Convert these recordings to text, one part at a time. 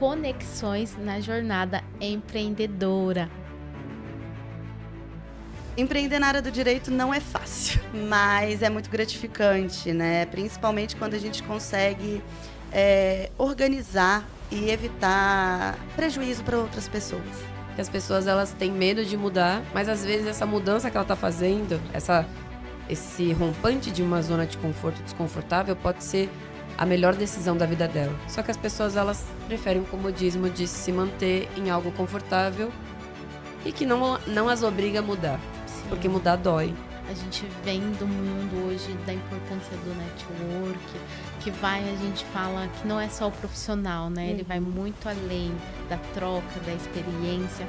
conexões na jornada empreendedora. Empreender na área do direito não é fácil, mas é muito gratificante, né? Principalmente quando a gente consegue organizar e evitar prejuízo para outras pessoas. Que as pessoas elas têm medo de mudar, mas às vezes essa mudança que ela está fazendo, esse rompante de uma zona de conforto desconfortável pode ser a melhor decisão da vida dela. Só que as pessoas elas preferem o comodismo de se manter em algo confortável e que não as obriga a mudar. Sim. Porque mudar dói. A gente vem do mundo hoje da importância do network, que a gente fala que não é só o profissional, né? Ele vai muito além da troca, da experiência.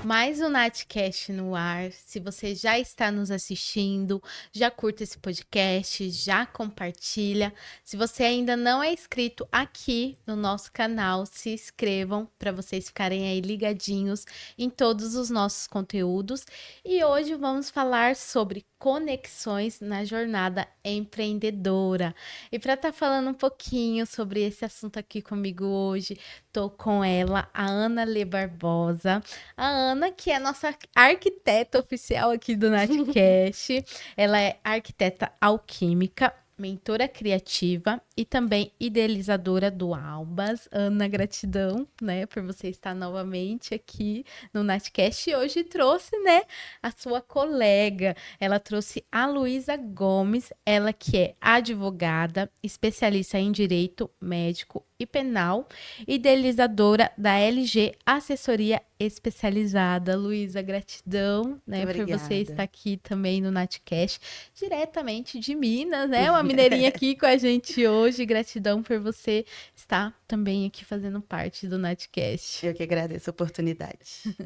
Mais um Natcast no ar. Se você já está nos assistindo, já curta esse podcast, já compartilha. Se você ainda não é inscrito aqui no nosso canal, se inscrevam para vocês ficarem aí ligadinhos em todos os nossos conteúdos. E hoje vamos falar sobre conexões na jornada empreendedora. E para estar falando um pouquinho sobre esse assunto aqui comigo hoje, tô com ela, a Ana Lê Barbosa. A Ana, que é nossa arquiteta oficial aqui do Natcast. Ela é arquiteta alquímica, mentora criativa e também idealizadora do Albas. Ana, gratidão, né, por você estar novamente aqui no Natcast. E hoje trouxe, né, a sua colega. Ela trouxe a Luísa Gomes, ela que é advogada, especialista em direito médico e penal, idealizadora da LG Assessoria Especializada. Luísa, gratidão, né, por você estar aqui também no Natcast, diretamente de Minas, né, uma mineirinha aqui com a gente hoje. Gratidão por você estar também aqui fazendo parte do Natcast. Eu que agradeço a oportunidade.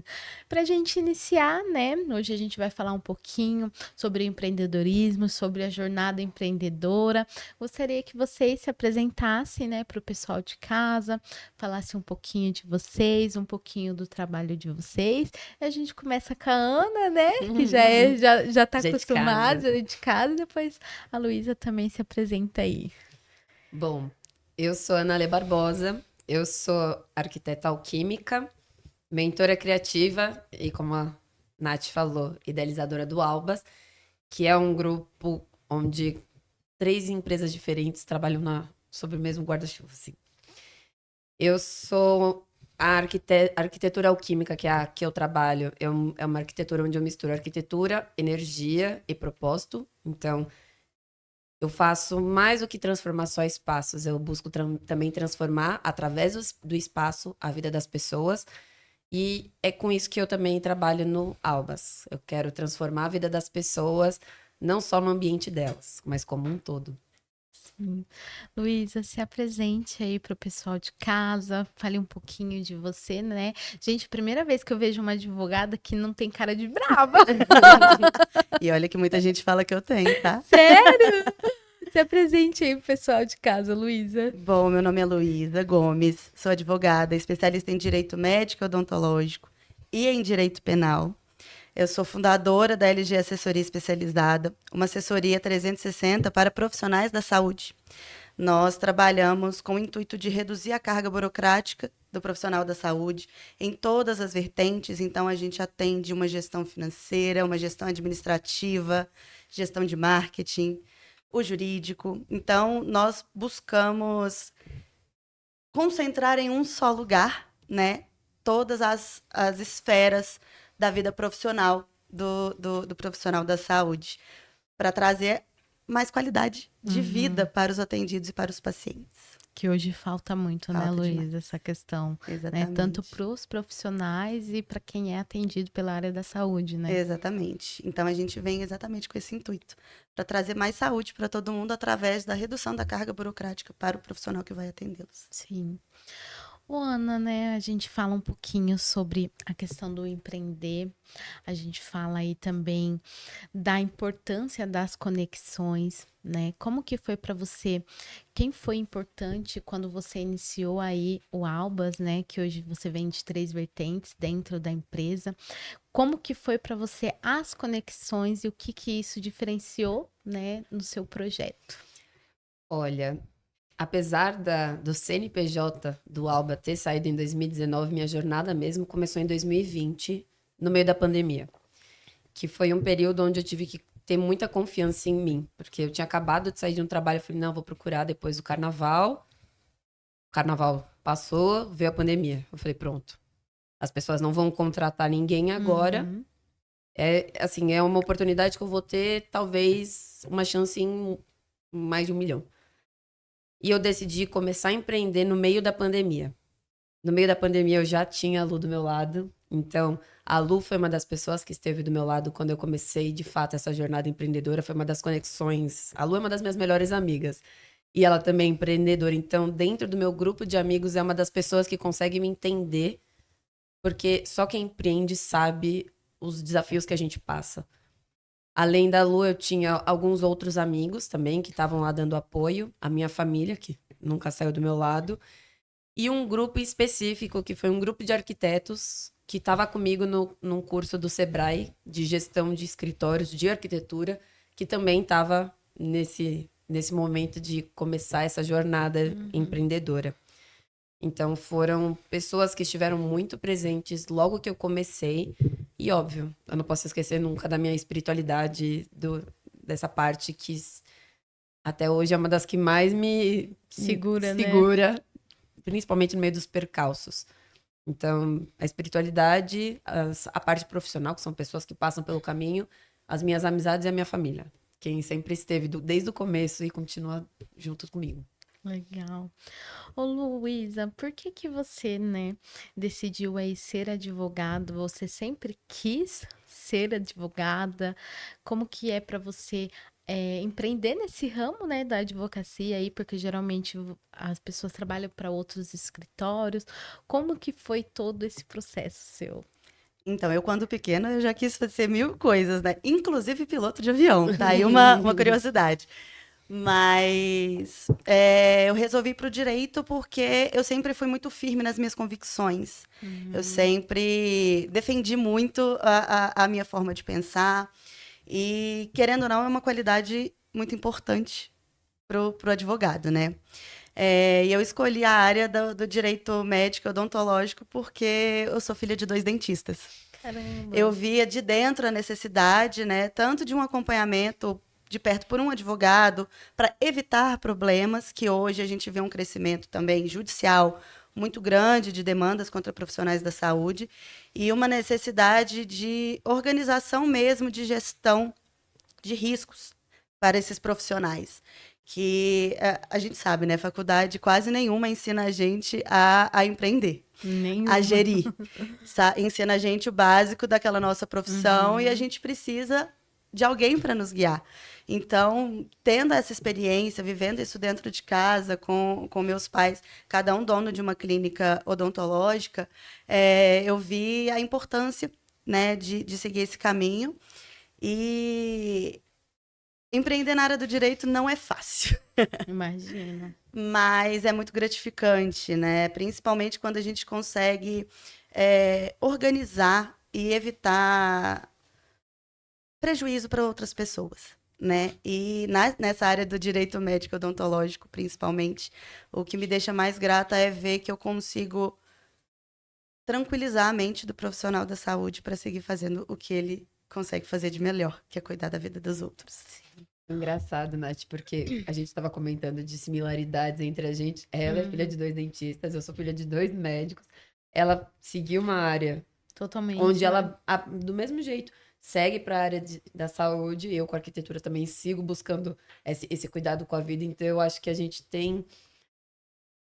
Para a gente iniciar, né, hoje a gente vai falar um pouquinho sobre o empreendedorismo, sobre a jornada empreendedora. Gostaria que vocês se apresentassem, né, para o pessoal de casa, falassem um pouquinho de vocês, um pouquinho do trabalho de vocês. E a gente começa com a Ana, né, que já está acostumada, de casa, e depois a Luísa também se apresenta aí. Bom, eu sou Ana Lê Barbosa, eu sou arquiteta alquímica, mentora criativa e, como a Nath falou, idealizadora do Albas, que é um grupo onde 3 empresas diferentes trabalham sob o mesmo guarda-chuva, assim. Eu sou a arquitetura alquímica, que é a que eu trabalho, é uma arquitetura onde eu misturo arquitetura, energia e propósito. Então, eu faço mais do que transformar só espaços, eu busco também transformar, através do espaço, a vida das pessoas. E é com isso que eu também trabalho no Albas. Eu quero transformar a vida das pessoas, não só no ambiente delas, mas como um todo. Sim. Luísa, se apresente aí para o pessoal de casa, fale um pouquinho de você, né? Gente, primeira vez que eu vejo uma advogada que não tem cara de brava. E olha que muita gente fala que eu tenho, tá? Sério? Se apresente aí pro pessoal de casa, Luísa. Bom, meu nome é Luísa Gomes, sou advogada, especialista em direito médico e odontológico e em direito penal. Eu sou fundadora da LG Assessoria Especializada, uma assessoria 360 para profissionais da saúde. Nós trabalhamos com o intuito de reduzir a carga burocrática do profissional da saúde em todas as vertentes. Então, a gente atende uma gestão financeira, uma gestão administrativa, gestão de marketing, o jurídico. Então, nós buscamos concentrar em um só lugar, né, todas as esferas da vida profissional do profissional da saúde, para trazer mais qualidade de vida para os atendidos e para os pacientes. Que hoje falta muito, né, Luísa, essa questão. Exatamente. Né? Tanto para os profissionais e para quem é atendido pela área da saúde, né? Exatamente. Então, a gente vem exatamente com esse intuito, para trazer mais saúde para todo mundo através da redução da carga burocrática para o profissional que vai atendê-los. Sim. Ô, Ana, né, a gente fala um pouquinho sobre a questão do empreender, a gente fala aí também da importância das conexões, né? Como que foi para você? Quem foi importante quando você iniciou aí o Albas, né? Que hoje você vem de 3 vertentes dentro da empresa. Como que foi para você as conexões e o que isso diferenciou, né, no seu projeto? Olha, apesar do CNPJ do Alba ter saído em 2019, minha jornada mesmo começou em 2020, no meio da pandemia. Que foi um período onde eu tive que ter muita confiança em mim. Porque eu tinha acabado de sair de um trabalho, eu falei, não, vou procurar depois do carnaval. O carnaval passou, veio a pandemia. Eu falei, pronto. As pessoas não vão contratar ninguém agora. Uhum. É, assim, é uma oportunidade que eu vou ter, talvez, uma chance em mais de 1 milhão. E eu decidi começar a empreender no meio da pandemia. No meio da pandemia, eu já tinha a Lu do meu lado. Então, a Lu foi uma das pessoas que esteve do meu lado quando eu comecei, de fato, essa jornada empreendedora. Foi uma das conexões. A Lu é uma das minhas melhores amigas. E ela também é empreendedora. Então, dentro do meu grupo de amigos, é uma das pessoas que consegue me entender. Porque só quem empreende sabe os desafios que a gente passa. Além da Lu, eu tinha alguns outros amigos também que estavam lá dando apoio. A minha família, que nunca saiu do meu lado. E um grupo específico, que foi um grupo de arquitetos que estava comigo num curso do Sebrae de gestão de escritórios de arquitetura, que também estava nesse momento de começar essa jornada empreendedora. Então, foram pessoas que estiveram muito presentes logo que eu comecei. E, óbvio, eu não posso esquecer nunca da minha espiritualidade, dessa parte que até hoje é uma das que mais me Segura, né? segura, principalmente no meio dos percalços. Então, a espiritualidade, a parte profissional, que são pessoas que passam pelo caminho, as minhas amizades e a minha família. Quem sempre esteve desde o começo e continua junto comigo. Legal. Ô, Luísa, por que que você, né, decidiu aí ser advogado? Você sempre quis ser advogada? Como que é para você empreender nesse ramo, né, da advocacia aí? Porque geralmente as pessoas trabalham para outros escritórios. Como que foi todo esse processo seu? Então, eu quando pequena, eu já quis fazer mil coisas, né? Inclusive piloto de avião, tá? Aí uma curiosidade. Mas eu resolvi ir para o direito porque eu sempre fui muito firme nas minhas convicções. Eu sempre defendi muito a minha forma de pensar. E, querendo ou não, é uma qualidade muito importante pro advogado, né? E eu escolhi a área do direito médico e odontológico porque eu sou filha de dois dentistas. Eu Caramba. via de dentro a necessidade, né, tanto de um acompanhamento de perto por um advogado para evitar problemas, que hoje a gente vê um crescimento também judicial muito grande de demandas contra profissionais da saúde e uma necessidade de organização mesmo, de gestão de riscos para esses profissionais. Que a gente sabe, né? Faculdade quase nenhuma ensina a gente a empreender, a Nenhuma. gerir. Ensina a gente o básico daquela nossa profissão e a gente precisa de alguém para nos guiar. Então, tendo essa experiência, vivendo isso dentro de casa, com meus pais, cada um dono de uma clínica odontológica, eu vi a importância, né, de seguir esse caminho. E empreender na área do direito não é fácil, Imagina. mas é muito gratificante, né? Principalmente quando a gente consegue organizar e evitar prejuízo para outras pessoas, né? E nessa área do direito médico odontológico, principalmente, o que me deixa mais grata é ver que eu consigo tranquilizar a mente do profissional da saúde para seguir fazendo o que ele consegue fazer de melhor, que é cuidar da vida dos outros. Engraçado, Nath, porque a gente estava comentando de similaridades entre a gente. Ela é filha de 2 dentistas, eu sou filha de 2 médicos. Ela seguiu uma área Totalmente, onde né? ela, do mesmo jeito, segue para a área da saúde. Eu, com a arquitetura, também sigo buscando esse cuidado com a vida. Então, eu acho que a gente tem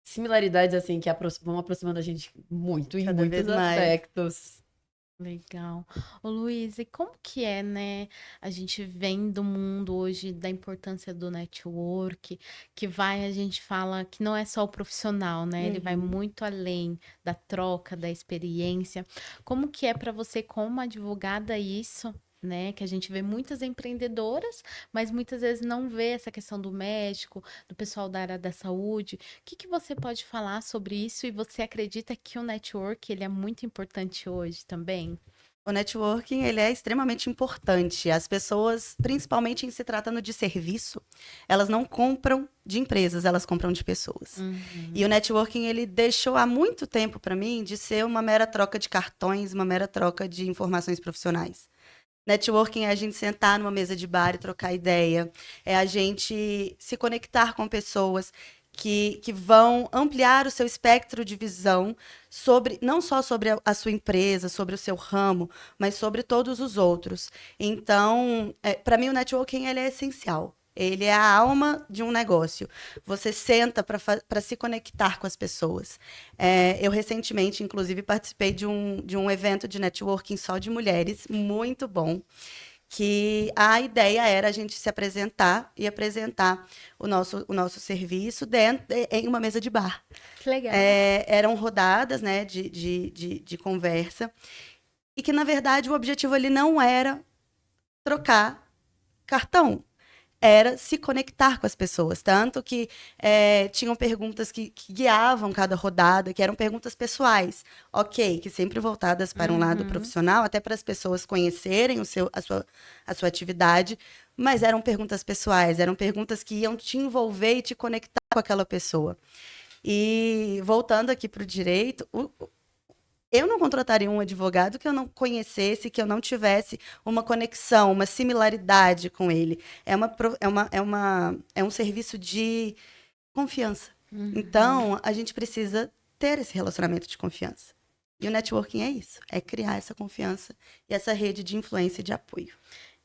similaridades, assim, que vão aproximando a gente muito, em Cada vez muitos mais. aspectos. Legal. Ô, Luiz, e como que é, né? A gente vem do mundo hoje da importância do network, a gente fala que não é só o profissional, né? Ele vai Uhum. muito além da troca, da experiência. Como que é para você, como advogada, isso? Né, que a gente vê muitas empreendedoras, mas muitas vezes não vê essa questão do médico, do pessoal da área da saúde. O que que você pode falar sobre isso? E você acredita que o network ele é muito importante hoje também? O networking, ele é extremamente importante. As pessoas, principalmente em se tratando de serviço, elas não compram de empresas, elas compram de pessoas. E o networking, ele deixou há muito tempo para mim de ser uma mera troca de cartões, uma mera troca de informações profissionais. Networking é a gente sentar numa mesa de bar e trocar ideia, é a gente se conectar com pessoas que vão ampliar o seu espectro de visão sobre, não só sobre a sua empresa, sobre o seu ramo, mas sobre todos os outros. Então, para mim, o networking ele é essencial. Ele é a alma de um negócio. Você senta para se conectar com as pessoas. Eu recentemente, inclusive, participei de um evento de networking só de mulheres, muito bom, que a ideia era a gente se apresentar e apresentar o nosso serviço em uma mesa de bar. Que legal. Eram rodadas, né, de conversa, e que, na verdade, o objetivo ali não era trocar cartão, era se conectar com as pessoas. Tanto que tinham perguntas que guiavam cada rodada, que eram perguntas pessoais. Ok, que sempre voltadas para um lado profissional, até para as pessoas conhecerem a sua atividade, mas eram perguntas pessoais, eram perguntas que iam te envolver e te conectar com aquela pessoa. E voltando aqui para o direito, eu não contrataria um advogado que eu não conhecesse, que eu não tivesse uma conexão, uma similaridade com ele. É um serviço de confiança. Então, a gente precisa ter esse relacionamento de confiança. E o networking é isso, é criar essa confiança e essa rede de influência e de apoio.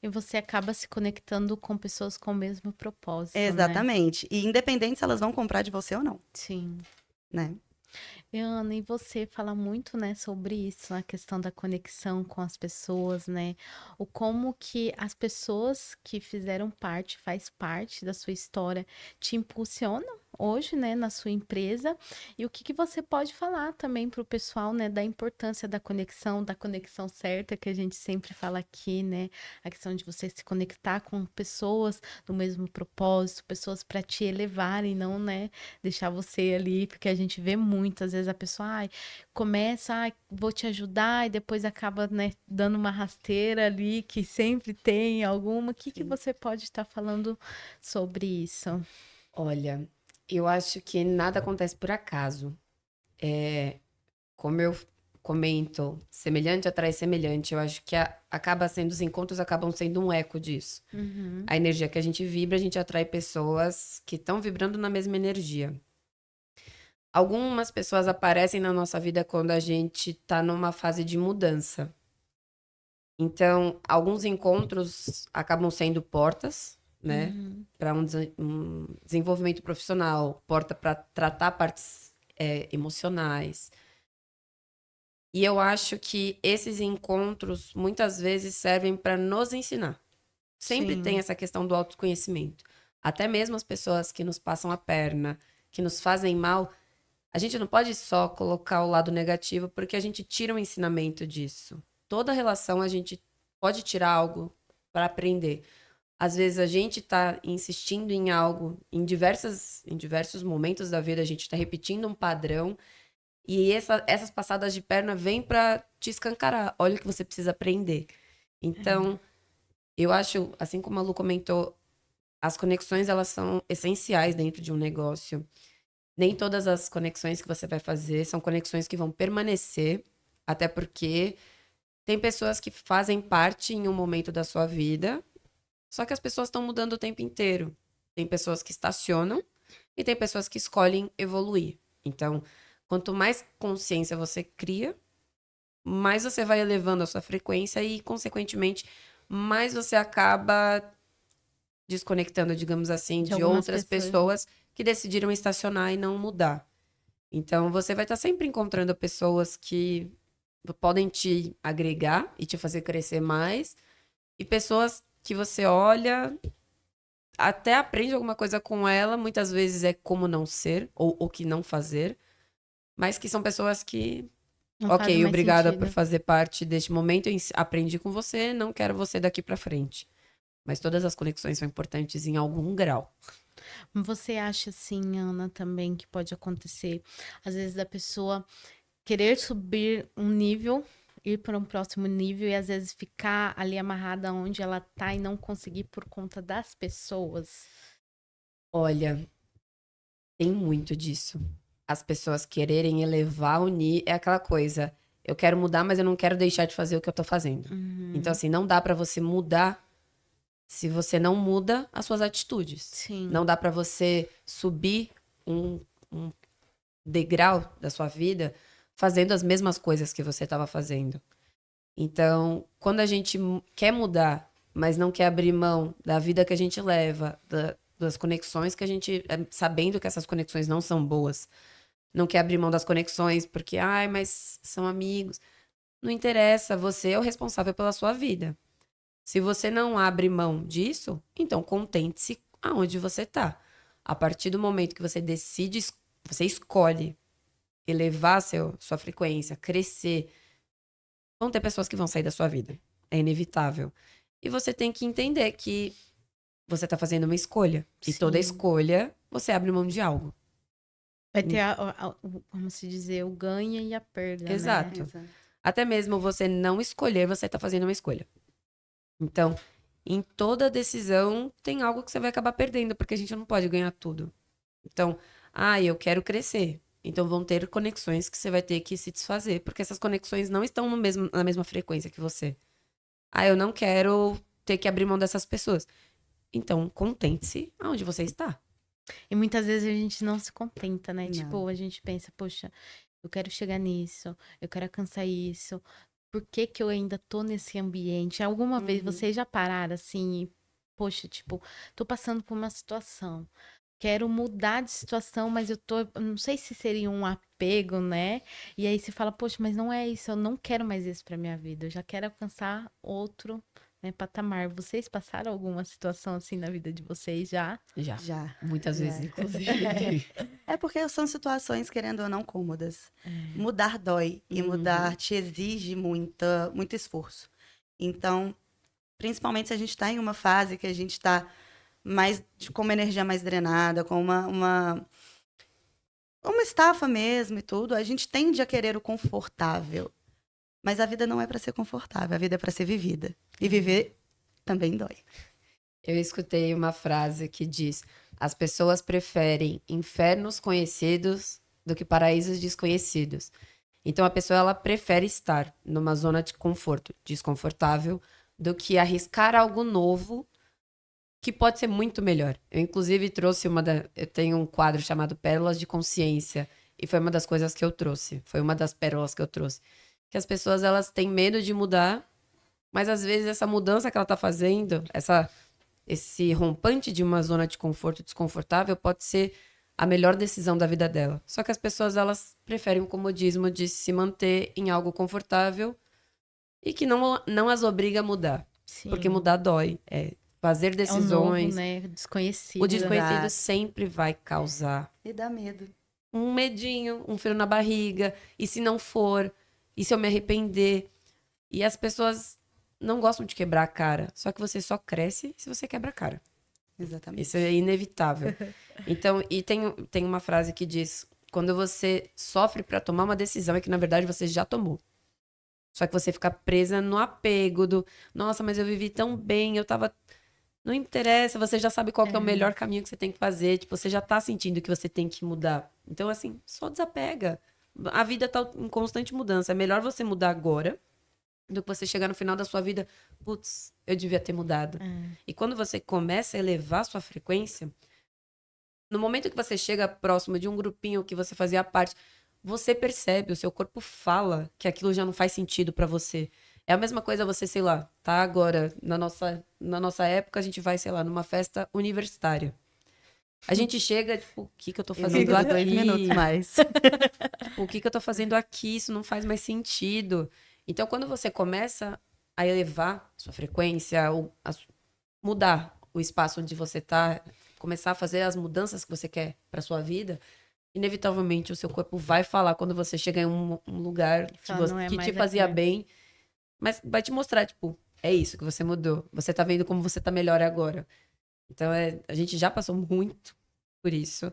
E você acaba se conectando com pessoas com o mesmo propósito, né? Exatamente. E independente se elas vão comprar de você ou não, Sim. né? Ana, e você fala muito, né, sobre isso, a questão da conexão com as pessoas, né? O como que as pessoas que fizeram parte, faz parte da sua história, te impulsionam hoje, né, na sua empresa. E o que que você pode falar também para o pessoal, né, da importância da conexão certa que a gente sempre fala aqui, né? A questão de você se conectar com pessoas do mesmo propósito, pessoas para te elevarem, não, né, deixar você ali, porque a gente vê muito, às vezes a pessoa, ai, começa, ai, vou te ajudar, e depois acaba, né, dando uma rasteira ali, que sempre tem alguma. O que que Sim. você pode estar falando sobre isso? Olha, eu acho que nada acontece por acaso. Como eu comento, semelhante atrai semelhante, eu acho que acaba sendo, os encontros acabam sendo um eco disso. Uhum, A energia que a gente vibra, a gente atrai pessoas que estão vibrando na mesma energia. Algumas pessoas aparecem na nossa vida quando a gente tá numa fase de mudança. Então, alguns encontros acabam sendo portas, né, uhum, para um desenvolvimento profissional, porta para tratar partes emocionais. E eu acho que esses encontros muitas vezes servem para nos ensinar. Sempre tem sim, essa questão do autoconhecimento. Até mesmo as pessoas que nos passam a perna, que nos fazem mal, a gente não pode só colocar o lado negativo, porque a gente tira um ensinamento disso. Toda relação a gente pode tirar algo para aprender. Às vezes a gente está insistindo em algo, em diversos momentos da vida, a gente está repetindo um padrão, e essas passadas de perna vêm para te escancarar. Olha o que você precisa aprender. Então, eu acho, assim como a Lu comentou, as conexões elas são essenciais dentro de um negócio. Nem todas as conexões que você vai fazer são conexões que vão permanecer, até porque tem pessoas que fazem parte em um momento da sua vida, só que as pessoas estão mudando o tempo inteiro. Tem pessoas que estacionam e tem pessoas que escolhem evoluir. Então, quanto mais consciência você cria, mais você vai elevando a sua frequência e, consequentemente, mais você acaba desconectando, digamos assim, de de algumas outras pessoas. pessoas que decidiram estacionar e não mudar. Então, você vai estar sempre encontrando pessoas que podem te agregar e te fazer crescer mais, e pessoas que você olha, até aprende alguma coisa com ela, muitas vezes é como não ser, ou o que não fazer, mas que são pessoas que, Não faz ok, mais obrigada por sentido. fazer parte deste momento, aprendi com você, não quero você daqui pra frente. Mas todas as conexões são importantes em algum grau. Você acha assim, Ana, também que pode acontecer, às vezes, da pessoa querer subir um nível ir para um próximo nível e às vezes ficar ali amarrada onde ela tá e não conseguir por conta das pessoas? Olha, tem muito disso. As pessoas quererem elevar o nível. É aquela coisa. Eu quero mudar, mas eu não quero deixar de fazer o que eu tô fazendo. Então, assim, não dá pra você mudar se você não muda as suas atitudes. Sim. Não dá pra você subir um degrau da sua vida fazendo as mesmas coisas que você estava fazendo. Então, quando a gente quer mudar, mas não quer abrir mão da vida que a gente leva, das conexões que a gente, sabendo que essas conexões não são boas, não quer abrir mão das conexões porque, ai, mas são amigos. Não interessa, você é o responsável pela sua vida. Se você não abre mão disso, então contente-se aonde você tá. A partir do momento que você decide, você escolhe elevar sua frequência, crescer, vão ter pessoas que vão sair da sua vida. É inevitável. E você tem que entender que você tá fazendo uma escolha. E toda Sim. escolha, você abre mão de algo. Vai ter, vamos se dizer, o ganha e a perda, né? Exato. Exato. Até mesmo você não escolher, você tá fazendo uma escolha. Então, em toda decisão, tem algo que você vai acabar perdendo, porque a gente não pode ganhar tudo. Então, eu quero crescer. Então, vão ter conexões que você vai ter que se desfazer, porque essas conexões não estão na mesma frequência que você. Eu não quero ter que abrir mão dessas pessoas. Então, contente-se aonde você está. E muitas vezes a gente não se contenta, né? Não. Tipo, a gente pensa, poxa, eu quero chegar nisso, eu quero alcançar isso. Por que que eu ainda tô nesse ambiente? Alguma vez vocês já pararam assim e, poxa, tipo, tô passando por uma situação. Quero mudar de situação, mas eu não sei se seria um apego, né? E aí você fala, poxa, mas não é isso, eu não quero mais isso pra minha vida, eu já quero alcançar outro, né, patamar. Vocês passaram alguma situação assim na vida de vocês já? Já. Já. Muitas Já. vezes, inclusive. É porque são situações, querendo ou não, cômodas. Mudar dói e mudar te exige muito esforço. Então, principalmente se a gente está em uma fase que a gente está com uma energia mais drenada, com uma estafa mesmo e tudo, a gente tende a querer o confortável. Mas a vida não é para ser confortável, a vida é para ser vivida. E viver também dói. Eu escutei uma frase que diz: as pessoas preferem infernos conhecidos do que paraísos desconhecidos. Então a pessoa ela prefere estar numa zona de conforto, desconfortável, do que arriscar algo novo que pode ser muito melhor. Eu inclusive trouxe eu tenho um quadro chamado Pérolas de Consciência e foi uma das coisas que eu trouxe, foi uma das pérolas que eu trouxe, que as pessoas elas têm medo de mudar, mas às vezes essa mudança que ela tá fazendo, esse rompante de uma zona de conforto desconfortável pode ser a melhor decisão da vida dela. Só que as pessoas, elas preferem o comodismo de se manter em algo confortável e que não as obriga a mudar. Sim. Porque mudar dói. Fazer É o novo, decisões. né? Desconhecido. O desconhecido Exato. sempre vai causar E dá medo. um medinho, um frio na barriga. E se não for? E se eu me arrepender? E as pessoas não gostam de quebrar a cara. Só que você só cresce se você quebra a cara. Exatamente. Isso é inevitável. Então, e tem uma frase que diz: quando você sofre pra tomar uma decisão, é que na verdade você já tomou. Só que você fica presa no apego nossa, mas eu vivi tão bem, eu tava. Não interessa, você já sabe qual que é o melhor caminho que você tem que fazer. Tipo, você já tá sentindo que você tem que mudar. Então, assim, só desapega. A vida tá em constante mudança. É melhor você mudar agora do que você chegar no final da sua vida, putz, eu devia ter mudado. E quando você começa a elevar sua frequência, no momento que você chega próximo de um grupinho que você fazia parte, você percebe, o seu corpo fala que aquilo já não faz sentido pra você. É a mesma coisa você, sei lá, tá agora, na nossa época, a gente vai, sei lá, numa festa universitária. A gente chega, tipo, o que que eu tô fazendo Fica aqui? 2 minutos mais. Tipo, o que que eu tô fazendo aqui? Isso não faz mais sentido. Então, quando você começa a elevar sua frequência, mudar o espaço onde você tá, começar a fazer as mudanças que você quer pra sua vida, inevitavelmente o seu corpo vai falar quando você chegar em um lugar Fala, não é que te mais fazia aqui. bem, mas vai te mostrar, tipo, é isso que você mudou. Você tá vendo como você tá melhor agora. Então, a gente já passou muito por isso.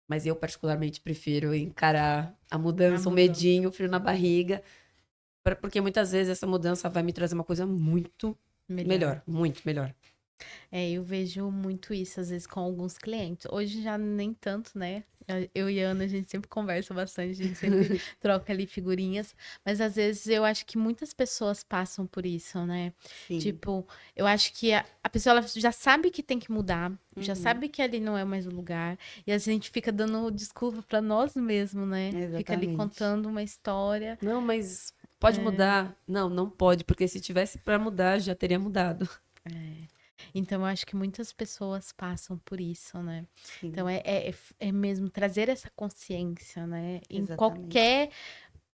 Mas eu, particularmente, prefiro encarar a mudança, o medinho, o frio na barriga. Porque muitas vezes essa mudança vai me trazer uma coisa muito melhor, muito melhor. Eu vejo muito isso, às vezes, com alguns clientes. Hoje já nem tanto, né? Eu e a Ana, a gente sempre conversa bastante, a gente sempre troca ali figurinhas. Mas às vezes eu acho que muitas pessoas passam por isso, né? Sim. Tipo, eu acho que a pessoa ela já sabe que tem que mudar, já Uhum. sabe que ali não é mais o lugar. E a gente fica dando desculpa pra nós mesmos, né? Fica ali Exatamente. contando uma história. Não, mas pode mudar. Não, não pode, porque se tivesse pra mudar, já teria mudado. Então, eu acho que muitas pessoas passam por isso, né? Sim. Então, é mesmo trazer essa consciência, né? Em Exatamente. qualquer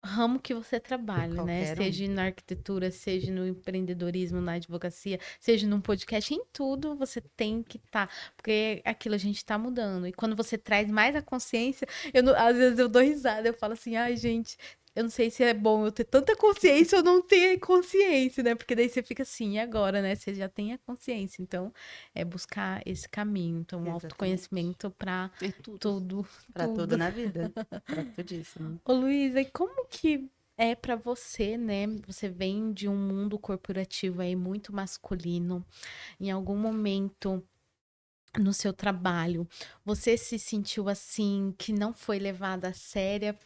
ramo que você trabalhe, né? Qualquer um. Seja na arquitetura, seja no empreendedorismo, na advocacia, seja num podcast, em tudo você tem que estar. Porque aquilo a gente tá mudando. E quando você traz mais a consciência, às vezes eu dou risada, eu falo assim, ai, gente. Eu não sei se é bom eu ter tanta consciência ou não ter consciência, né? Porque daí você fica assim, e agora, né? Você já tem a consciência. Então, é buscar esse caminho. Então, um Exatamente. autoconhecimento para É tudo. tudo. Pra tudo na vida. Pra tudíssimo. Ô, Luísa, e como que é pra você, né? Você vem de um mundo corporativo aí muito masculino. Em algum momento no seu trabalho, você se sentiu assim, que não foi levada a séria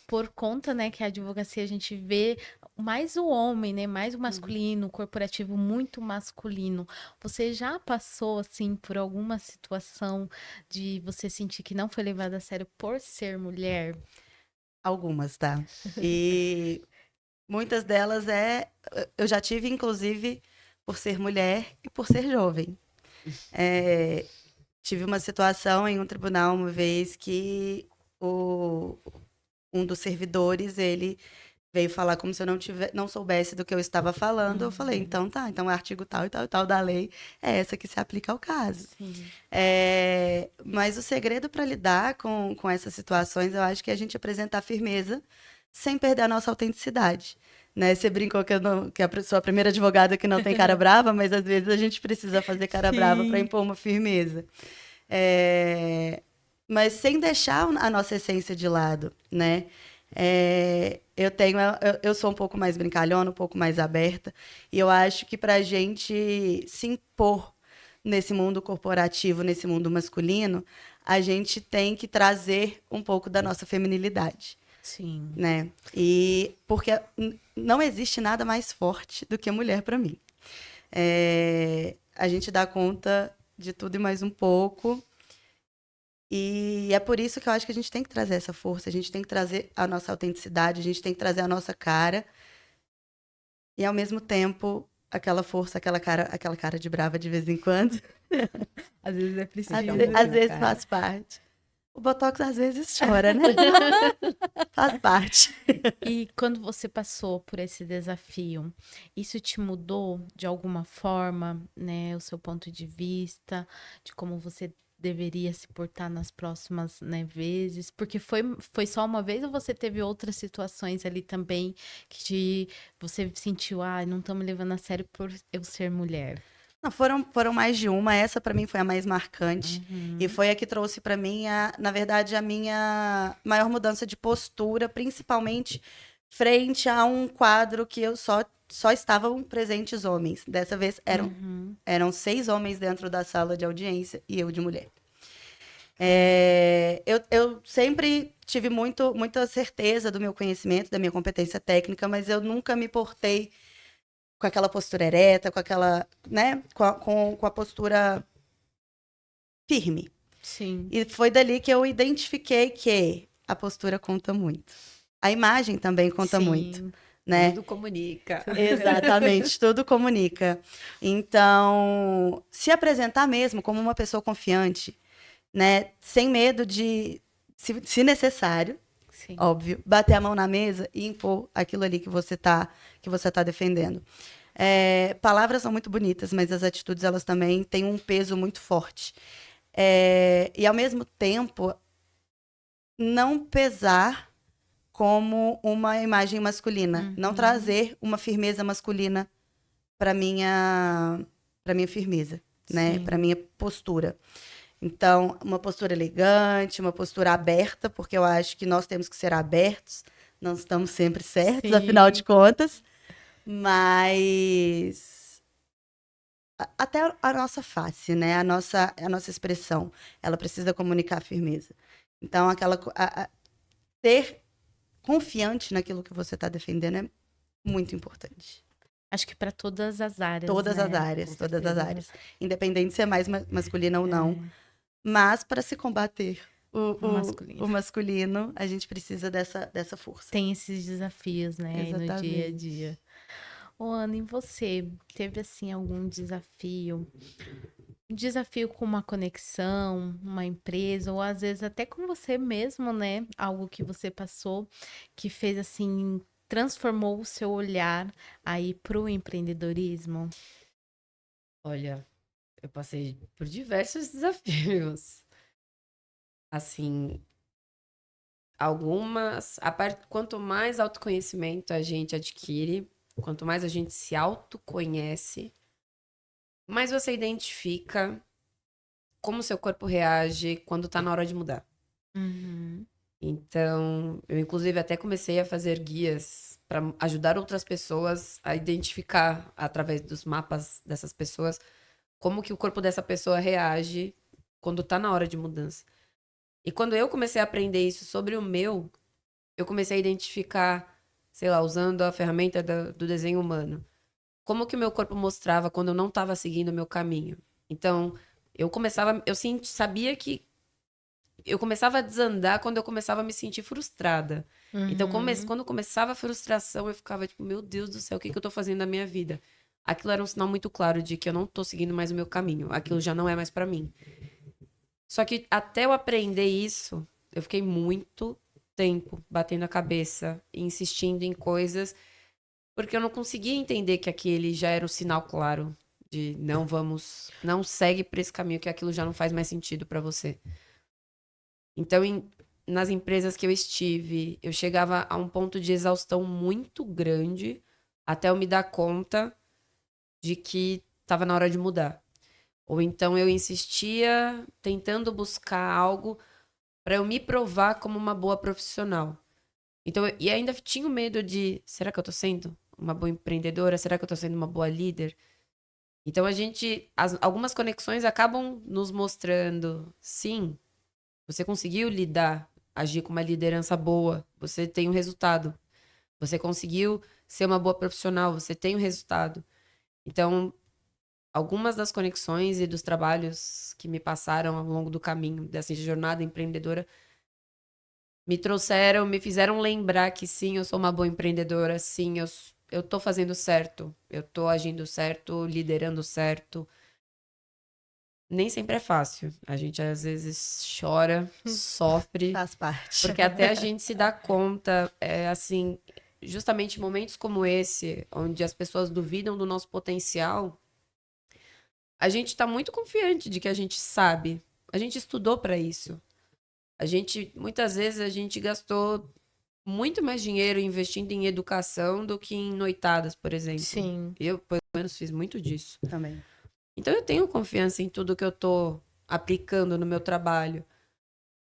por conta, né, que a advocacia a gente vê mais o homem, né, mais o masculino, o corporativo muito masculino. Você já passou, assim, por alguma situação de você sentir que não foi levada a sério por ser mulher? Algumas, tá? E muitas delas eu já tive, inclusive, por ser mulher e por ser jovem. Tive uma situação em um tribunal uma vez que um dos servidores, ele veio falar como se eu não soubesse do que eu estava falando. Eu falei, então tá, então é artigo tal e tal e tal da lei, é essa que se aplica ao caso. Sim. Mas o segredo para lidar com essas situações, eu acho que é a gente apresentar firmeza sem perder a nossa autenticidade. Né? Você brincou que a sua primeira advogada que não tem cara brava, mas às vezes a gente precisa fazer cara brava para impor uma firmeza. Mas sem deixar a nossa essência de lado, né? Eu sou um pouco mais brincalhona, um pouco mais aberta, e eu acho que para a gente se impor nesse mundo corporativo, nesse mundo masculino, a gente tem que trazer um pouco da nossa feminilidade. Sim. Né? E porque não existe nada mais forte do que a mulher para mim. A gente dá conta de tudo e mais um pouco. E é por isso que eu acho que a gente tem que trazer essa força, a gente tem que trazer a nossa autenticidade, a gente tem que trazer a nossa cara. E ao mesmo tempo, aquela força, aquela cara de brava de vez em quando. Às vezes é preciso. Às vezes faz parte. O Botox às vezes chora, né? Faz parte. E quando você passou por esse desafio, isso te mudou de alguma forma, né, o seu ponto de vista, de como você deveria se portar nas próximas, né, vezes? Porque foi só uma vez ou você teve outras situações ali também que você sentiu, não estão me levando a sério por eu ser mulher? Não, foram mais de uma. Essa para mim foi a mais marcante. E foi a que trouxe para mim, na verdade, a minha maior mudança de postura, principalmente frente a um quadro que eu só estavam presentes homens. Dessa vez eram 6 homens dentro da sala de audiência e eu de mulher. Eu sempre tive muita certeza do meu conhecimento, da minha competência técnica, mas eu nunca me portei com aquela postura ereta, com aquela, né, com a postura firme. Sim. E foi dali que eu identifiquei que a postura conta muito. A imagem também conta muito, né? Tudo comunica. Exatamente, tudo comunica. Então, se apresentar mesmo como uma pessoa confiante, né, sem medo de, se necessário, Sim. óbvio, bater a mão na mesa e impor aquilo ali que você tá defendendo. Palavras são muito bonitas, mas as atitudes elas também têm um peso muito forte. E ao mesmo tempo, não pesar como uma imagem masculina, não trazer uma firmeza masculina para minha firmeza, né? Para minha postura. Então, uma postura elegante, uma postura aberta, porque eu acho que nós temos que ser abertos, Não estamos sempre certos, Sim. afinal de contas. Mas até a nossa face, né? A nossa expressão, ela precisa comunicar firmeza. Então, ter confiante naquilo que você está defendendo é muito importante. Acho que para todas as áreas, Todas as né? áreas, Com todas as certeza. áreas. Independente se é mais masculina ou não. Mas para se combater O masculino. o masculino, a gente precisa dessa força. Tem esses desafios, né? aí no dia a Exatamente. dia. Ô, Ana, e você? Teve, assim, algum desafio? Um desafio com uma conexão, uma empresa, ou às vezes até com você mesmo, né? Algo que você passou que fez, assim, transformou o seu olhar aí pro empreendedorismo? Olha, eu passei por diversos desafios. Assim, quanto mais autoconhecimento a gente adquire, quanto mais a gente se autoconhece, mais você identifica como seu corpo reage quando tá na hora de mudar. Uhum. Então, eu inclusive até comecei a fazer guias para ajudar outras pessoas a identificar através dos mapas dessas pessoas como que o corpo dessa pessoa reage quando tá na hora de mudança. E quando eu comecei a aprender isso sobre o meu, eu comecei a identificar, sei lá, usando a ferramenta do desenho humano, como que o meu corpo mostrava quando eu não estava seguindo o meu caminho. Então, sabia que eu começava a desandar quando eu começava a me sentir frustrada. Então, Uhum. quando começava a frustração, eu ficava tipo, meu Deus do céu, o que que eu tô fazendo na minha vida? Aquilo era um sinal muito claro de que eu não tô seguindo mais o meu caminho. Aquilo já não é mais pra mim. Só que até eu aprender isso, eu fiquei muito tempo batendo a cabeça, e insistindo em coisas, porque eu não conseguia entender que aquele já era o sinal claro de não segue por esse caminho, que aquilo já não faz mais sentido pra você. Então, nas empresas que eu estive, eu chegava a um ponto de exaustão muito grande até eu me dar conta de que estava na hora de mudar. Ou então eu insistia tentando buscar algo para eu me provar como uma boa profissional. Então, e ainda tinha o medo de, será que eu tô sendo uma boa empreendedora? Será que eu tô sendo uma boa líder? Então algumas conexões acabam nos mostrando, sim, você conseguiu agir com uma liderança boa, você tem um resultado. Você conseguiu ser uma boa profissional, você tem um resultado. Então, algumas das conexões e dos trabalhos que me passaram ao longo do caminho dessa jornada empreendedora me fizeram lembrar que sim, eu sou uma boa empreendedora, sim, eu tô fazendo certo, eu tô agindo certo, liderando certo. Nem sempre é fácil. A gente às vezes chora, sofre, Faz parte. porque até a gente se dá conta, assim, justamente momentos como esse, onde as pessoas duvidam do nosso potencial, a gente tá muito confiante de que a gente sabe. A gente estudou para isso. Muitas vezes a gente gastou muito mais dinheiro investindo em educação do que em noitadas, por exemplo. Sim. Eu, pelo menos, fiz muito disso. Também. Então eu tenho confiança em tudo que eu tô aplicando no meu trabalho.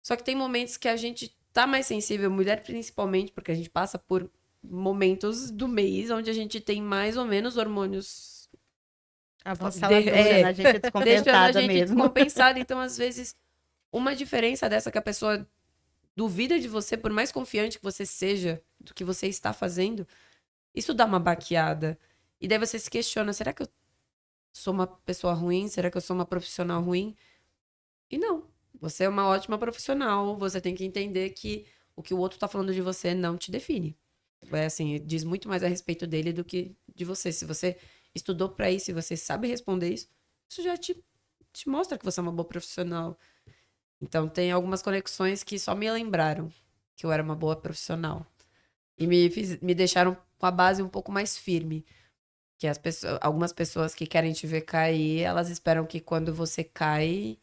Só que tem momentos que a gente tá mais sensível, mulher principalmente, porque a gente passa por momentos do mês onde a gente tem mais ou menos hormônios Avassaladora. Deixando a gente deixando a descompensada gente mesmo. descompensada. Então, às vezes, uma diferença dessa que a pessoa duvida de você, por mais confiante que você seja do que você está fazendo, isso dá uma baqueada. E daí você se questiona, será que eu sou uma pessoa ruim? Será que eu sou uma profissional ruim? E não. Você é uma ótima profissional. Você tem que entender que o que o outro tá falando de você não te define. É assim, diz muito mais a respeito dele do que de você. Se você estudou pra isso e você sabe responder isso, isso já te mostra que você é uma boa profissional. Então, tem algumas conexões que só me lembraram que eu era uma boa profissional. E me deixaram com a base um pouco mais firme. Que algumas pessoas que querem te ver cair, elas esperam que quando você cai,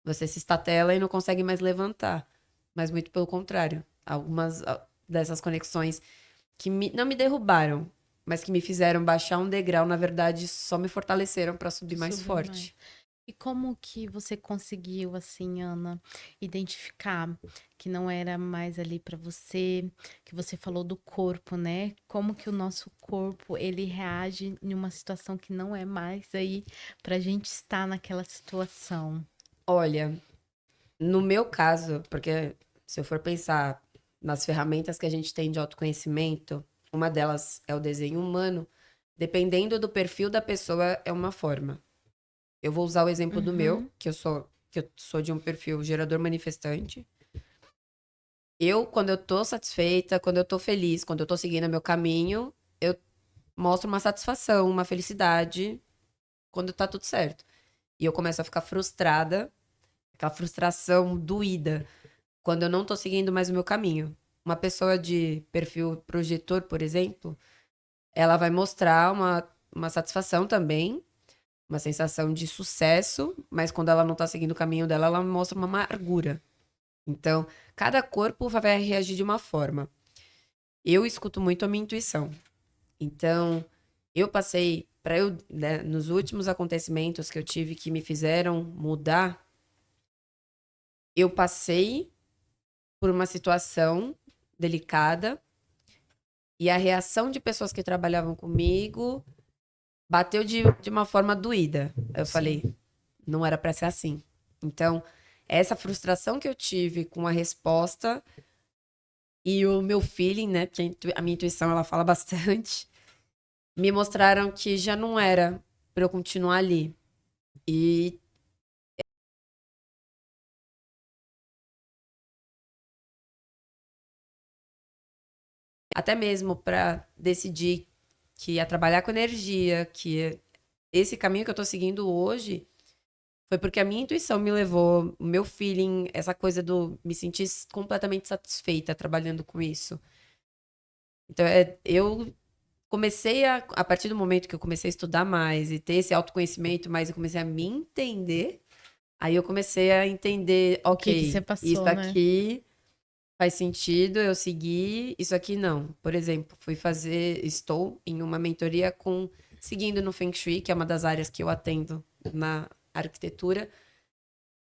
você se estatela e não consegue mais levantar. Mas muito pelo contrário. Algumas dessas conexões que não me derrubaram, mas que me fizeram baixar um degrau, na verdade, só me fortaleceram para subir mais Subir mais. forte. E como que você conseguiu, assim, Ana, identificar que não era mais ali para você, que você falou do corpo, né? Como que o nosso corpo, ele reage em uma situação que não é mais aí pra gente estar naquela situação? Olha, no meu caso, porque se eu for pensar nas ferramentas que a gente tem de autoconhecimento, uma delas é o desenho humano, dependendo do perfil da pessoa, é uma forma. Eu vou usar o exemplo do meu, Uhum, que eu sou de um perfil gerador manifestante. Quando eu tô satisfeita, quando eu tô feliz, quando eu tô seguindo o meu caminho, eu mostro uma satisfação, uma felicidade, quando tá tudo certo. E eu começo a ficar frustrada, aquela frustração doída, quando eu não tô seguindo mais o meu caminho. Uma pessoa de perfil projetor, por exemplo, ela vai mostrar uma satisfação também, uma sensação de sucesso, mas quando ela não tá seguindo o caminho dela, ela mostra uma amargura. Então, cada corpo vai reagir de uma forma. Eu escuto muito a minha intuição. Então, eu passei, né, nos últimos acontecimentos que eu tive que me fizeram mudar, eu passei por uma situação delicada e a reação de pessoas que trabalhavam comigo bateu de uma forma doída. Eu sim. falei, não era para ser assim. Então, essa frustração que eu tive com a resposta e o meu feeling, né, porque a minha intuição ela fala bastante, me mostraram que já não era para eu continuar ali. E até mesmo para decidir que ia trabalhar com energia, que esse caminho que eu tô seguindo hoje foi porque a minha intuição me levou, o meu feeling, essa coisa do me sentir completamente satisfeita trabalhando com isso. Então, eu comecei a partir do momento que eu comecei a estudar mais e ter esse autoconhecimento mais e comecei a me entender, aí eu comecei a entender, O que que você ok, isso passou, né? aqui faz sentido eu seguir, isso aqui não. Por exemplo, estou em uma mentoria seguindo no Feng Shui, que é uma das áreas que eu atendo na arquitetura.